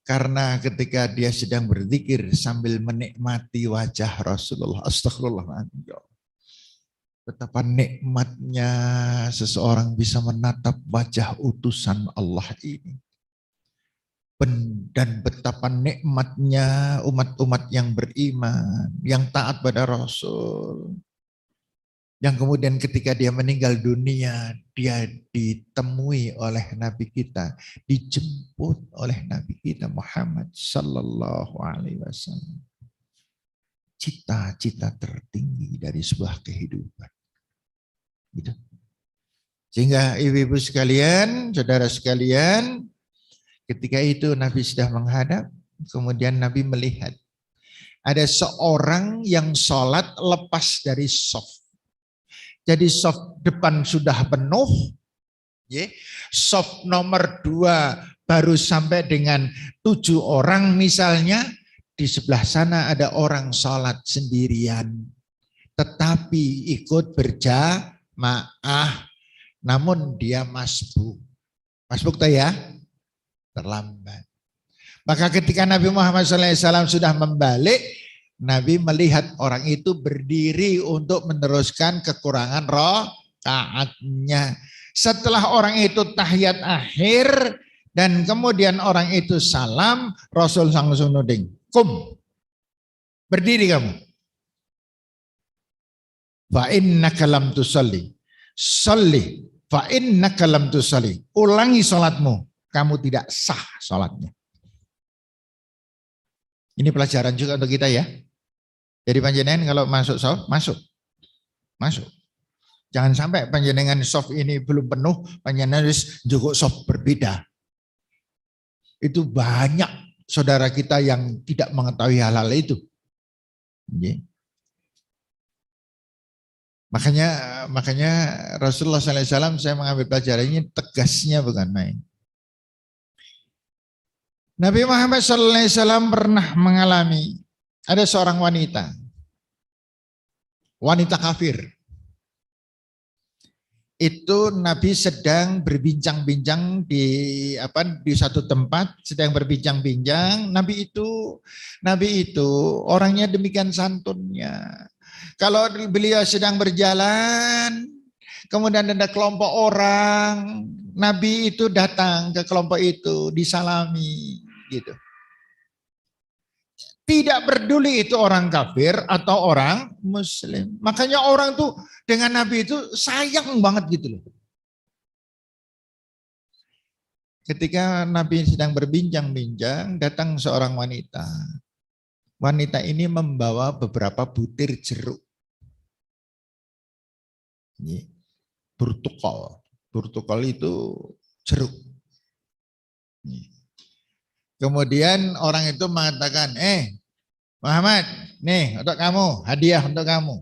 Karena ketika dia sedang berzikir sambil menikmati wajah Rasulullah, astagfirullahaladzim, betapa nikmatnya seseorang bisa menatap wajah utusan Allah ini. Dan betapa nikmatnya umat-umat yang beriman, yang taat pada Rasul. Yang kemudian ketika dia meninggal dunia, dia ditemui oleh Nabi kita, dijemput oleh Nabi kita Muhammad Sallallahu Alaihi Wasallam. Cita-cita tertinggi dari sebuah kehidupan. Gitu. Sehingga ibu-ibu sekalian, saudara sekalian, ketika itu Nabi sudah menghadap, kemudian Nabi melihat ada seorang yang sholat lepas dari soft. Jadi soft depan sudah penuh, soft nomor 2 baru sampai dengan 7 orang misalnya, di sebelah sana ada orang sholat sendirian, tetapi ikut berjamaah, namun dia masbuk. Masbuk tuh ya, terlambat. Maka ketika Nabi Muhammad SAW sudah membalik, Nabi melihat orang itu berdiri untuk meneruskan kekurangan rakaatnya. Setelah orang itu tahiyat akhir dan kemudian orang itu salam, Rasul langsung nuding, "Kum, berdiri kamu. Fa innaka lam tusalli. Sholli fa innaka lam tusalli." Ulangi salatmu, kamu tidak sah salatnya. Ini pelajaran juga untuk kita ya. Jadi panjenengan kalau masuk soft, masuk. Jangan sampai panjenengan soft ini belum penuh, panjenengan harus juga soft berbeda. Itu banyak saudara kita yang tidak mengetahui hal-hal itu. Makanya Rasulullah SAW saya mengambil pelajaran ini tegasnya bukan main. Nabi Muhammad SAW pernah mengalami ada seorang wanita kafir. Itu Nabi sedang berbincang-bincang di satu tempat, sedang berbincang-bincang. Nabi itu orangnya demikian santunnya. Kalau beliau sedang berjalan, kemudian ada kelompok orang, Nabi itu datang ke kelompok itu, disalami gitu. Tidak peduli itu orang kafir atau orang muslim. Makanya orang tuh dengan Nabi itu sayang banget gitu loh. Ketika Nabi sedang berbincang-bincang, datang seorang wanita. Wanita ini membawa beberapa butir jeruk. Burtukol itu jeruk. Kemudian orang itu mengatakan, Muhammad, nih untuk kamu, hadiah untuk kamu.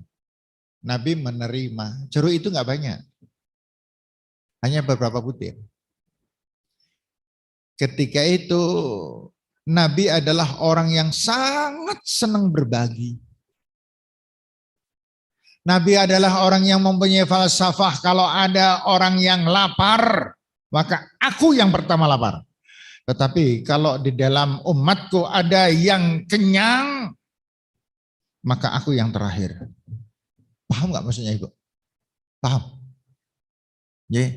Nabi menerima. Jeruk itu enggak banyak. Hanya beberapa butir. Ketika itu Nabi adalah orang yang sangat senang berbagi. Nabi adalah orang yang mempunyai falsafah, kalau ada orang yang lapar, maka aku yang pertama lapar. Tetapi kalau di dalam umatku ada yang kenyang, maka aku yang terakhir. Paham nggak maksudnya Ibu? Paham? Ya.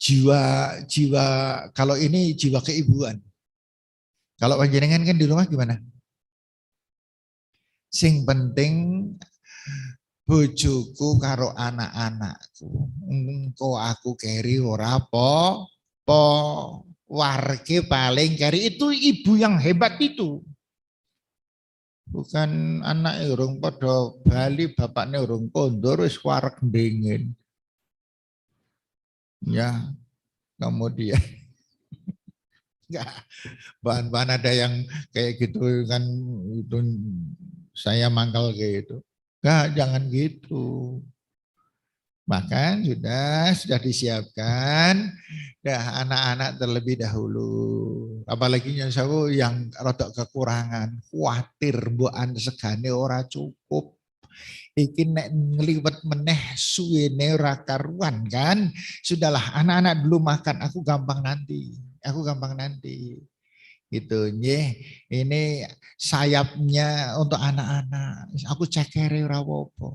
Jiwa kalau ini jiwa keibuan. Kalau panjenengan kan di rumah gimana? Sing penting bojoku karo anak-anakku. Engko aku keri ora apa-apa. Warga paling kari itu ibu yang hebat itu. Bukan anak urung pada bali, bapaknya urung kondur, wis wareg dingin. Ya, kemudian enggak, bahan-bahan ada yang kayak gitu kan, itu saya mangkal kayak gitu. Enggak, jangan gitu. Bahkan sudah disiapkan anak-anak terlebih dahulu. Apalagi yang rodok kekurangan, khawatir mbok segane ora cukup. Iki nek ngliwet meneh suwene ora karuan kan. Sudahlah anak-anak dulu makan, aku gampang nanti. Gitu nggih. Ini sayapnya untuk anak-anak. Aku cekere ora apa-apa.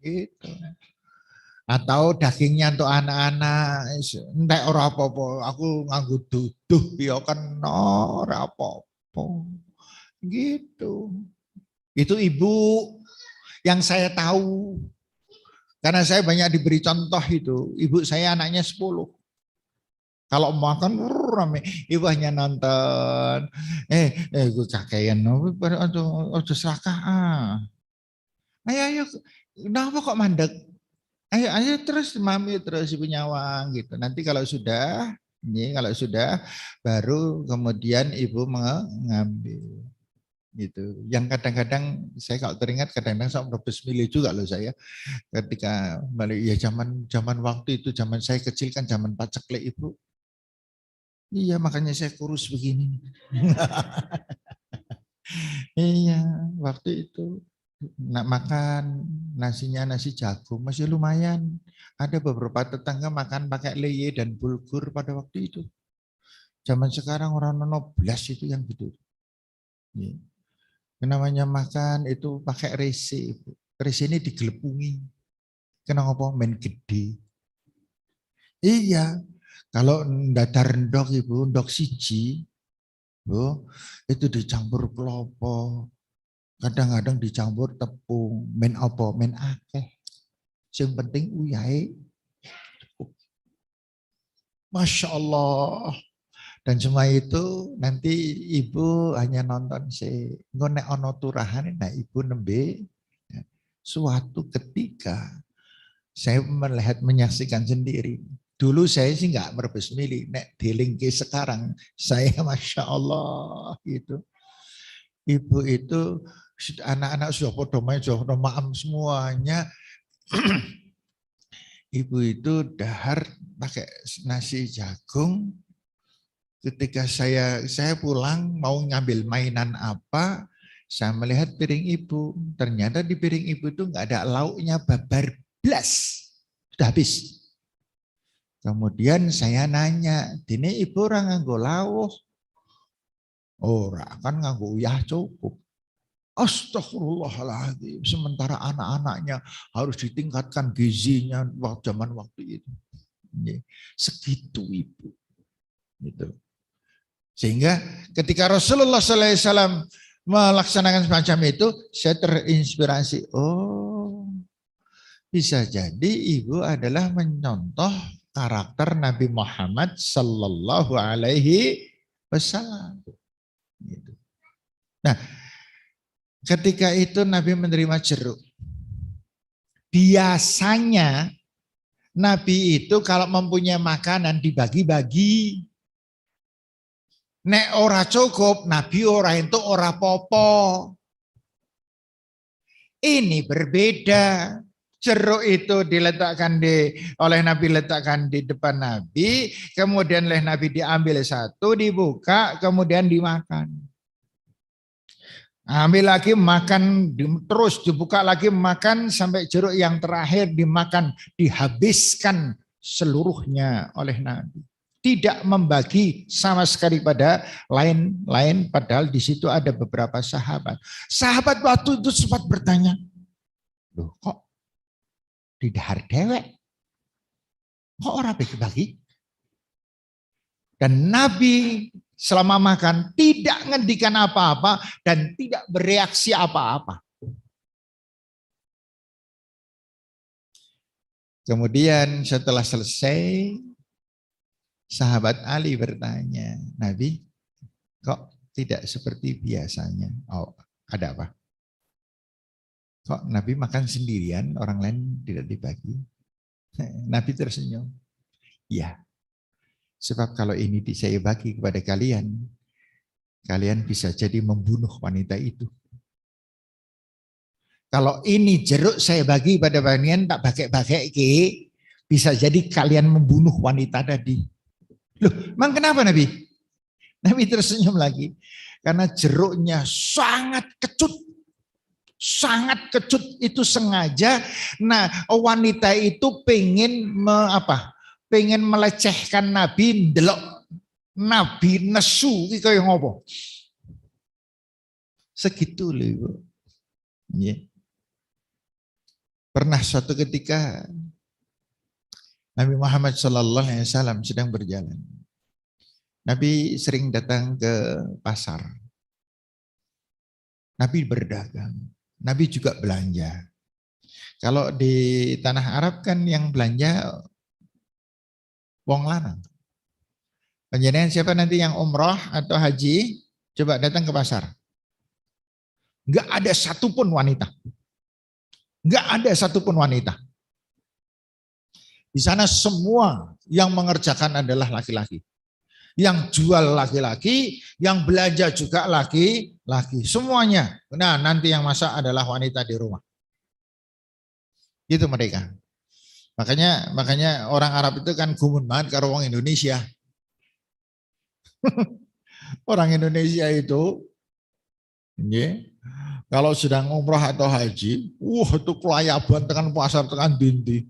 Gitu. Atau dagingnya untuk anak-anak entek ora apa-apa, aku nganggo duduh ya kan ora apa-apa. Gitu. Itu ibu yang saya tahu. Karena saya banyak diberi contoh itu. Ibu saya anaknya 10. Kalau makan rame, ibu hanya nonton. Gue cakean, aduh serakah. Ayo, kenapa kok mandek? Ayo terus mami terus ibu nyawang gitu. Nanti kalau sudah baru kemudian ibu mengambil gitu. Yang kadang-kadang saya kalau teringat kadang-kadang saya merebus milih juga loh saya. Ketika balik ya zaman waktu itu zaman saya kecil kan zaman paceklik ibu. Iya makanya saya kurus begini. Iya, waktu itu nak makan nasinya nasi jagung masih lumayan. Ada beberapa tetangga makan pakai leye dan bulgur pada waktu itu. Zaman sekarang orang nono belas itu yang gitu. Iya. Namanya makan itu pakai rese. Rese ini digelepungi. Kenapa main gede? Iya, kalau datar ndok ibu, ndok siji, bu, itu dicampur klopo, kadang-kadang dicampur tepung, men apa, men akeh. Yang penting uyai, Masya Allah. Dan semua itu nanti ibu hanya nonton si ngonek ono turahan, nah ibu nembe ya, suatu ketika saya melihat menyaksikan sendiri. Dulu saya sih nggak merebus milih, nek dilingki sekarang saya Masya Allah gitu. Ibu itu anak-anak sudah podomai, sudah maam semuanya. Ibu itu dahar pakai nasi jagung. Ketika saya pulang mau ngambil mainan apa, saya melihat piring ibu. Ternyata di piring ibu itu nggak ada lauknya, babar blas. Sudah habis. Kemudian saya nanya, dini ibu orang nganggo lawuh. Ora kan nganggo uyah cukup. Astagfirullahaladzim. Sementara anak-anaknya harus ditingkatkan gizinya zaman waktu itu. Segitu ibu. Gitu. Sehingga ketika Rasulullah SAW melaksanakan semacam itu, saya terinspirasi. Oh, bisa jadi ibu adalah mencontoh karakter Nabi Muhammad Sallallahu Alaihi Wasallam. Nah, ketika itu Nabi menerima jeruk. Biasanya Nabi itu kalau mempunyai makanan dibagi-bagi. Nek ora cukup, Nabi ora itu ora popo. Ini berbeda. Jeruk itu diletakkan oleh Nabi letakkan di depan Nabi, kemudian oleh Nabi diambil satu, dibuka, kemudian dimakan. Ambil lagi makan, terus dibuka lagi makan sampai jeruk yang terakhir dimakan, dihabiskan seluruhnya oleh Nabi. Tidak membagi sama sekali pada lain-lain, padahal di situ ada beberapa sahabat. Sahabat waktu itu sempat bertanya, loh kok didahar dewek? Kok orang bagi-bagi? Dan Nabi selama makan tidak ngendikan apa-apa dan tidak bereaksi apa-apa. Kemudian setelah selesai, sahabat Ali bertanya, Nabi, kok tidak seperti biasanya? Oh, ada apa? Kok Nabi makan sendirian, orang lain tidak dibagi? Nabi tersenyum. Ya, sebab kalau ini saya bagi kepada kalian, kalian bisa jadi membunuh wanita itu. Kalau ini jeruk saya bagi pada kalian, tak pakai-pakai, bisa jadi kalian membunuh wanita tadi. Loh, emang kenapa Nabi? Nabi tersenyum lagi. Karena jeruknya sangat kecut. Sangat kecut itu sengaja. Nah, wanita itu pengen pengen melecehkan Nabi, ndelok Nabi nesu iki kaya ngopo. Segitu loh, Ibu. Yeah. Pernah suatu ketika Nabi Muhammad SAW sedang berjalan. Nabi sering datang ke pasar. Nabi berdagang. Nabi juga belanja. Kalau di tanah Arab kan yang belanja wong lanang. Penjadian siapa nanti yang umroh atau haji, coba datang ke pasar. Enggak ada satupun wanita. Enggak ada satupun wanita. Di sana semua yang mengerjakan adalah laki-laki. Yang jual laki-laki, yang belanja juga laki-laki. Semuanya. Nah, nanti yang masak adalah wanita di rumah. Itu mereka. Makanya orang Arab itu kan gumun banget karo orang Indonesia. Orang Indonesia itu Nggih. Kalau sedang umroh atau haji, itu kelayaban tekan pasar tekan dindi.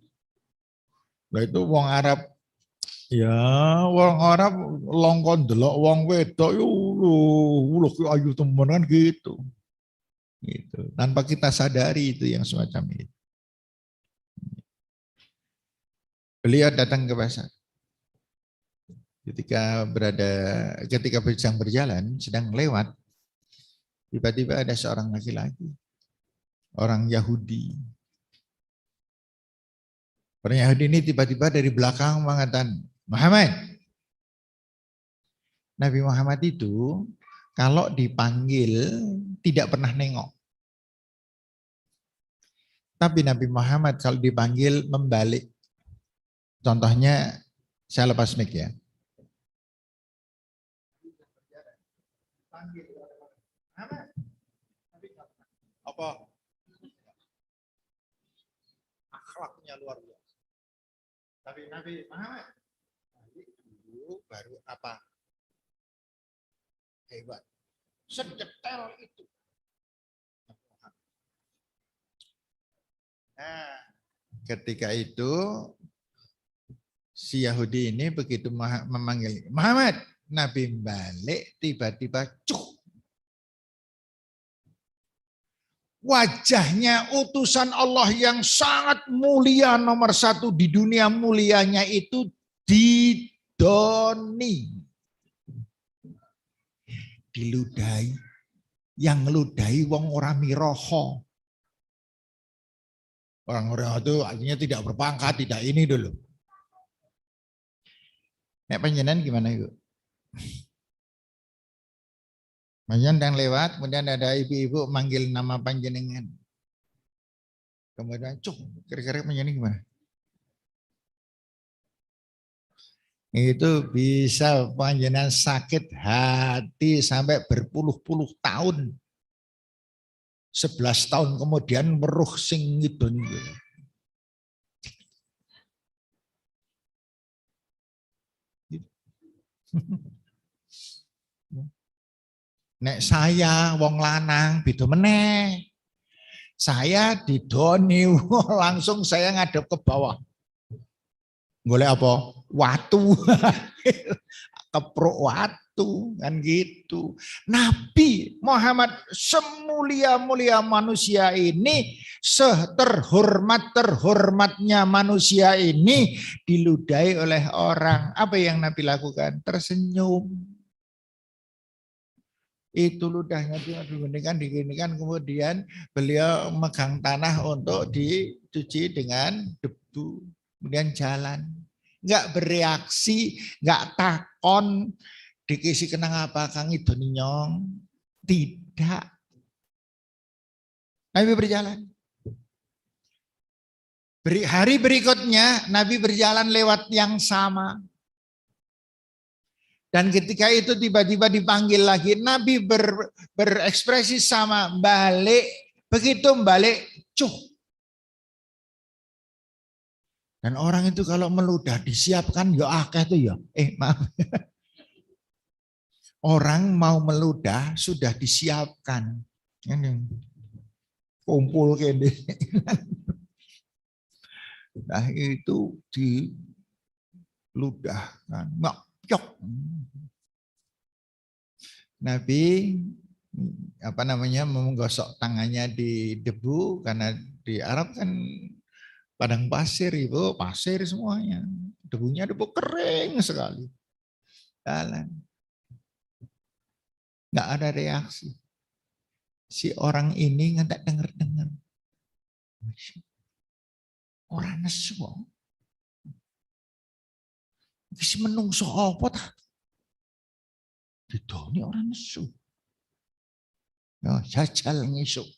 Nah itu wong Arab, ya wong Arab longkon delok wong wedok yo lho ki ayu temen kan gitu. Gitu. Tanpa kita sadari itu yang semacam itu. Beliau datang ke pasar. Ketika sedang berjalan, sedang lewat, tiba-tiba ada seorang laki-laki, orang Yahudi. Orang Yahudi ini tiba-tiba dari belakang mengatakan, Muhammad. Nabi Muhammad itu kalau dipanggil tidak pernah nengok. Tapi Nabi Muhammad kalau dipanggil membalik. Contohnya, saya lepas mic ya. Apa? Akhlaknya luar biasa. Tapi Nabi Muhammad dulu baru apa? Hebat. Sedetail itu. Nah, ketika itu si Yahudi ini begitu memanggil Muhammad, Nabi balik tiba-tiba wajahnya utusan Allah yang sangat mulia nomor 1 di dunia, mulianya itu didoni, diludahi, yang ngeludahi wong ora miroho. Orang-orang itu artinya tidak berpangkat, tidak ini dulu. Nek panjenengan gimana itu? Panjenengan lewat, kemudian ada ibu-ibu manggil nama panjenengan. Kemudian kira-kira panjenengan gimana? Itu bisa panjenengan sakit hati sampai berpuluh-puluh tahun. 11 tahun kemudian meruh sing ngidon. Nek saya wong lanang beda meneh. Saya didoni langsung saya ngadep ke bawah. Golek apa? Watu. Keprok watu kan gitu. Nabi Muhammad semulia-mulia manusia ini, seterhormat-terhormatnya manusia ini diludahi oleh orang. Apa yang Nabi lakukan? Tersenyum. Itu ludahnya diginikan, kemudian beliau megang tanah untuk dicuci dengan debu, kemudian jalan. Enggak bereaksi, enggak takon, dikisi kenang apa Kang Idoni nyong. Tidak. Nabi berjalan. Hari berikutnya Nabi berjalan lewat yang sama. Dan ketika itu tiba-tiba dipanggil lagi, Nabi berekspresi sama, balik, begitu balik, Dan orang itu kalau meludah disiapkan, ya akeh itu ya. Maaf. Orang mau meludah sudah disiapkan. Ini kumpul kene. Nah itu diludahkan. Nabi menggosok tangannya di debu karena di Arab kan padang pasir Ibu, pasir semuanya. Debunya debu kering sekali. Jalan. Enggak ada reaksi. Si orang ini nggak dengar. Orang nesu. Wis menungso apa ta? Didoni orang nesu. Ya, jajal ngisuk.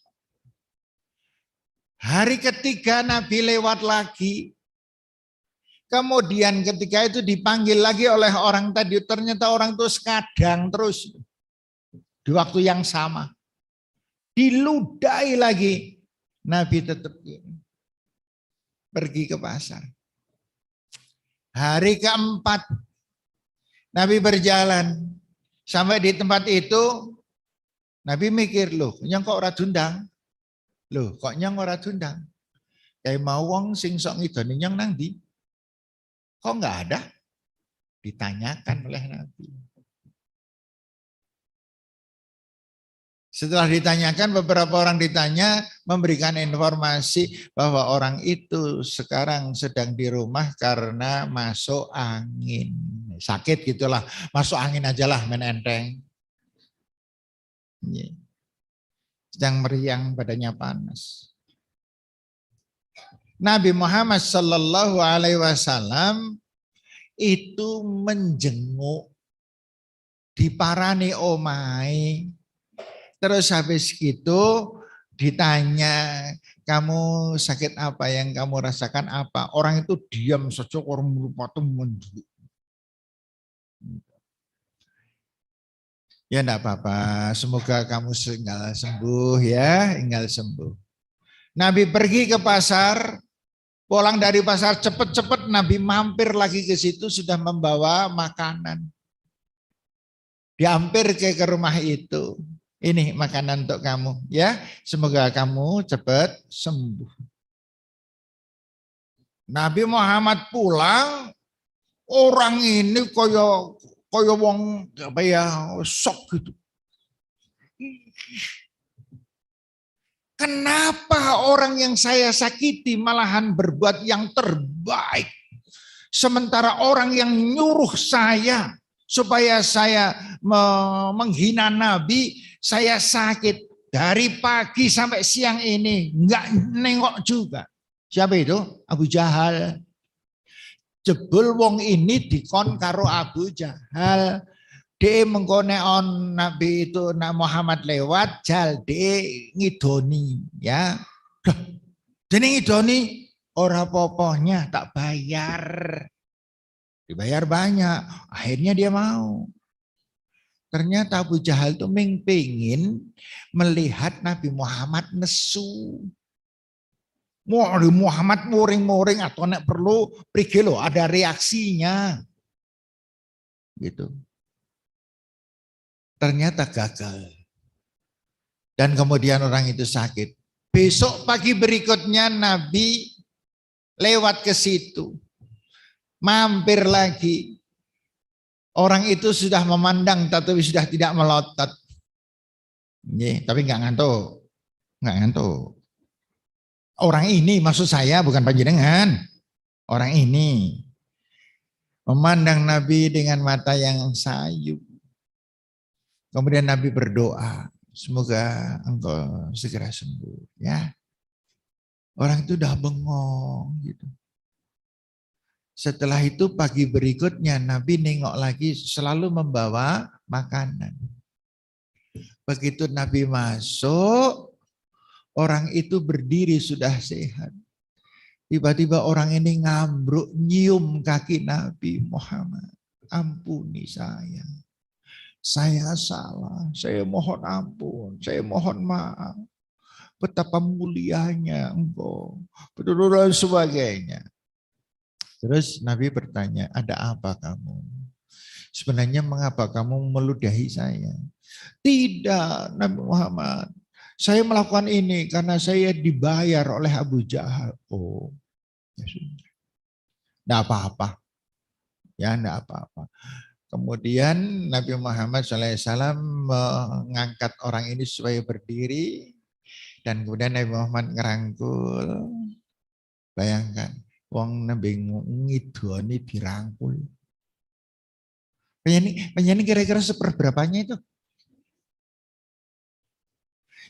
Hari ketiga Nabi lewat lagi. Kemudian ketika itu dipanggil lagi oleh orang tadi. Ternyata orang itu sekadang terus. Di waktu yang sama. Diludahi lagi. Nabi tetap pergi ke pasar. Hari keempat Nabi berjalan sampai di tempat itu Nabi mikir, loh, nyong kok ora diundang? Loh, kok nyong ora diundang? Kayak mau wong sing sok ngidoni nyong nang ndi? Kok enggak ada? Ditanyakan oleh Nabi. Setelah ditanyakan, beberapa orang ditanya, memberikan informasi bahwa orang itu sekarang sedang di rumah karena masuk angin. Sakit gitulah, masuk angin aja lah, main enteng. Sedang meriang, badannya panas. Nabi Muhammad Sallallahu Alaihi Wasallam itu menjenguk, diparani omai. Terus habis gitu ditanya, kamu sakit apa, yang kamu rasakan apa? Orang itu diam saja, orang merupakan menjenguk. Ya enggak apa-apa, semoga kamu tinggal sembuh ya, tinggal sembuh. Nabi pergi ke pasar, pulang dari pasar cepet-cepet Nabi mampir lagi ke situ sudah membawa makanan. Diampir ke rumah itu. Ini makanan untuk kamu ya, semoga kamu cepat sembuh. Nabi Muhammad pulang, orang ini koyo wong apa ya, sok gitu. Kenapa orang yang saya sakiti malahan berbuat yang terbaik, sementara orang yang nyuruh saya supaya saya menghina Nabi, saya sakit dari pagi sampai siang ini nggak nengok juga. Siapa itu? Abu Jahal. Jebul wong ini dikon karo Abu Jahal. Dia mengkone on Nabi itu Nabi Muhammad lewat jal dia ngidoni ya. Jadi ngidoni ora popohnya tak bayar. Dibayar banyak. Akhirnya dia mau. Ternyata Abu Jahal itu pengen melihat Nabi Muhammad nesu. Muhammad muring-muring atau nek perlu pergi loh, ada reaksinya. Gitu. Ternyata gagal. Dan kemudian orang itu sakit. Besok pagi berikutnya Nabi lewat ke situ. Mampir lagi. Orang itu sudah memandang tetapi sudah tidak melotot. Tapi nggak ngantuk. Nggak ngantuk. Orang ini maksud saya bukan panjenengan. Orang ini memandang Nabi dengan mata yang sayu. Kemudian Nabi berdoa, semoga engkau segera sembuh ya. Orang itu udah bengong gitu. Setelah itu pagi berikutnya Nabi nengok lagi selalu membawa makanan. Begitu Nabi masuk, orang itu berdiri sudah sehat. Tiba-tiba orang ini ngambruk nyium kaki Nabi Muhammad. Ampuni saya. Saya salah, saya mohon ampun, saya mohon maaf. Betapa mulianya engkau, dan sebagainya. Terus Nabi bertanya, ada apa kamu? Sebenarnya mengapa kamu meludahi saya? Tidak, Nabi Muhammad. Saya melakukan ini karena saya dibayar oleh Abu Jahal. Oh, ya sudah. Tidak apa-apa. Ya, tidak apa-apa. Kemudian Nabi Muhammad SAW mengangkat orang ini supaya berdiri. Dan kemudian Nabi Muhammad ngerangkul. Bayangkan, wong Nabi ngidoni dirangkul. Penyanyi kira-kira seperberapanya itu?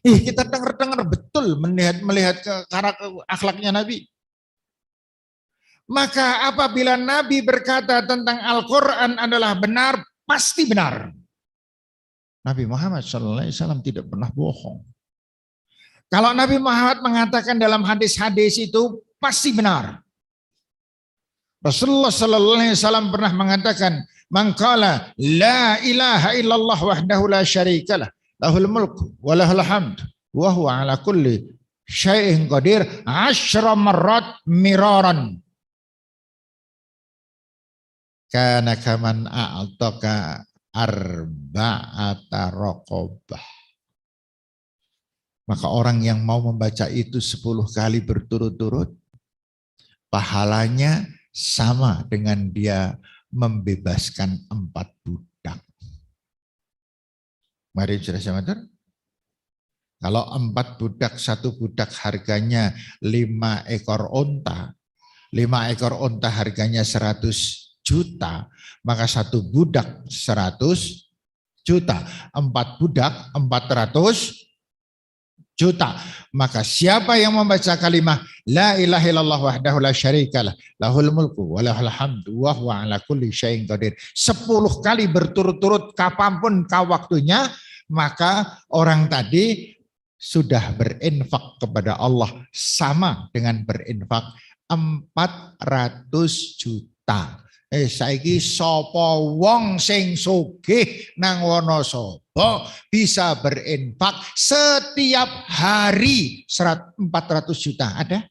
Kita dengar betul melihat karakter akhlaknya Nabi. Maka apabila Nabi berkata tentang Al-Quran adalah benar, pasti benar. Nabi Muhammad SAW tidak pernah bohong. Kalau Nabi Muhammad mengatakan dalam hadis-hadis itu pasti benar. Rasulullah SAW pernah mengatakan, "Man qala la ilaha illallah wahdahu la syarikalah, lahul mulku wa lahul hamd, wa huwa ala kulli syai'in qadir, 10 marrat miraran. Kana kaman a'taka arba'ata raqabah." Maka orang yang mau membaca itu 10 kali berturut-turut, pahalanya sama dengan dia membebaskan 4 budak. Mari sudah saya matur. Kalau 4 budak, 1 budak harganya 5 ekor onta, 5 ekor onta harganya 100 juta, maka 1 budak 100 juta, 4 budak 400 juta. Maka siapa yang membaca kalimat la ilaha illallah wahdahu la syarikalah lahul mulku wa lahul hamdu wa huwa ala kulli syai'in qadir 10 kali berturut-turut kapanpun waktunya, maka orang tadi sudah berinfak kepada Allah sama dengan berinfak 400 juta. Saiki sapa wong sing sugih nang Wonosobo bisa berinfak setiap hari 400 juta? Ada?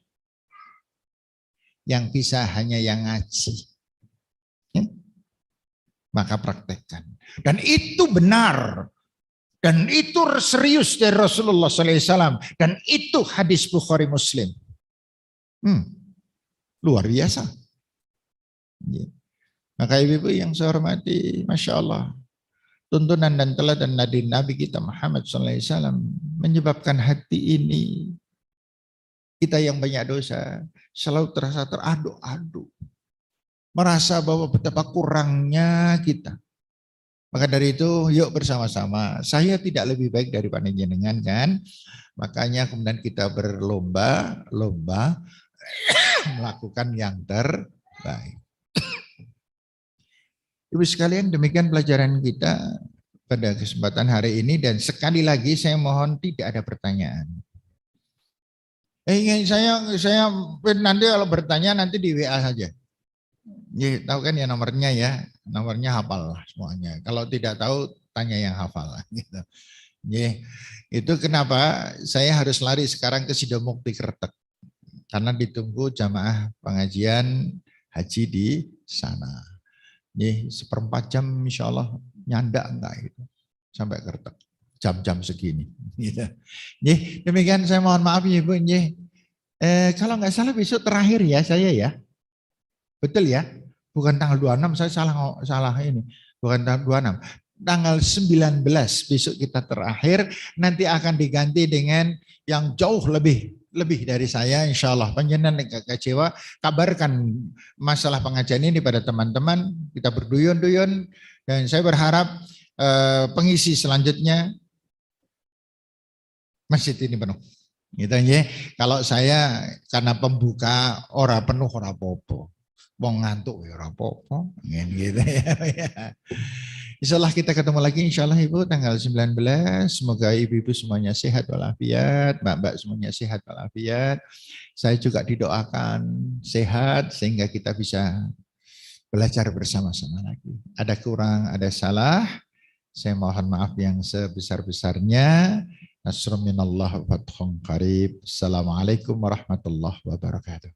Yang bisa hanya yang ngaji. Ya? Maka praktekkan. Dan itu benar. Dan itu serius dari Rasulullah SAW. Dan itu hadis Bukhari Muslim. Luar biasa. Ya. Maka ibu-ibu yang saya hormati, Masya Allah, tuntunan dan teladan Nabi kita Muhammad SAW menyebabkan hati ini, kita yang banyak dosa, selalu terasa teraduk-aduk. Merasa bahwa betapa kurangnya kita. Maka dari itu, yuk bersama-sama. Saya tidak lebih baik daripada jenengan kan. Makanya kemudian kita berlomba-lomba melakukan yang terbaik. Ibu sekalian, demikian pelajaran kita pada kesempatan hari ini, dan sekali lagi saya mohon tidak ada pertanyaan. Saya nanti kalau bertanya nanti di WA saja. Ya, tahu kan ya nomornya hafal lah semuanya. Kalau tidak tahu tanya yang hafal lah. Gitu. Ya, itu kenapa saya harus lari sekarang ke Sidomukti Kretek, karena ditunggu jamaah pengajian haji di sana. Nih, 1/4 jam insya Allah nyandak enggak itu sampai Kretek jam-jam segini. Nih, demikian saya mohon maaf ya Ibu. Kalau nggak salah besok terakhir ya saya ya, betul ya? Bukan tanggal 26, saya salah ini. Bukan tanggal 26, tanggal 19 besok kita terakhir. Nanti akan diganti dengan yang jauh lebih dari saya, insya Allah. Panjenengan gak kecewa, kabarkan masalah pengajian ini pada teman-teman, kita berduyun-duyun, dan saya berharap pengisi selanjutnya masjid ini penuh. Gitu ya. Kalau saya karena pembuka ora penuh ora apa-apa, wong ngantuk ya ora apa-apa, gitu ya. Insyaallah kita ketemu lagi insyaallah Ibu tanggal 19. Semoga ibu-ibu semuanya sehat walafiat, mbak-mbak semuanya sehat walafiat. Saya juga didoakan sehat sehingga kita bisa belajar bersama-sama lagi. Ada kurang, ada salah, saya mohon maaf yang sebesar-besarnya. Nasrun minallah wa fathun qarib. Assalamualaikum warahmatullahi wabarakatuh.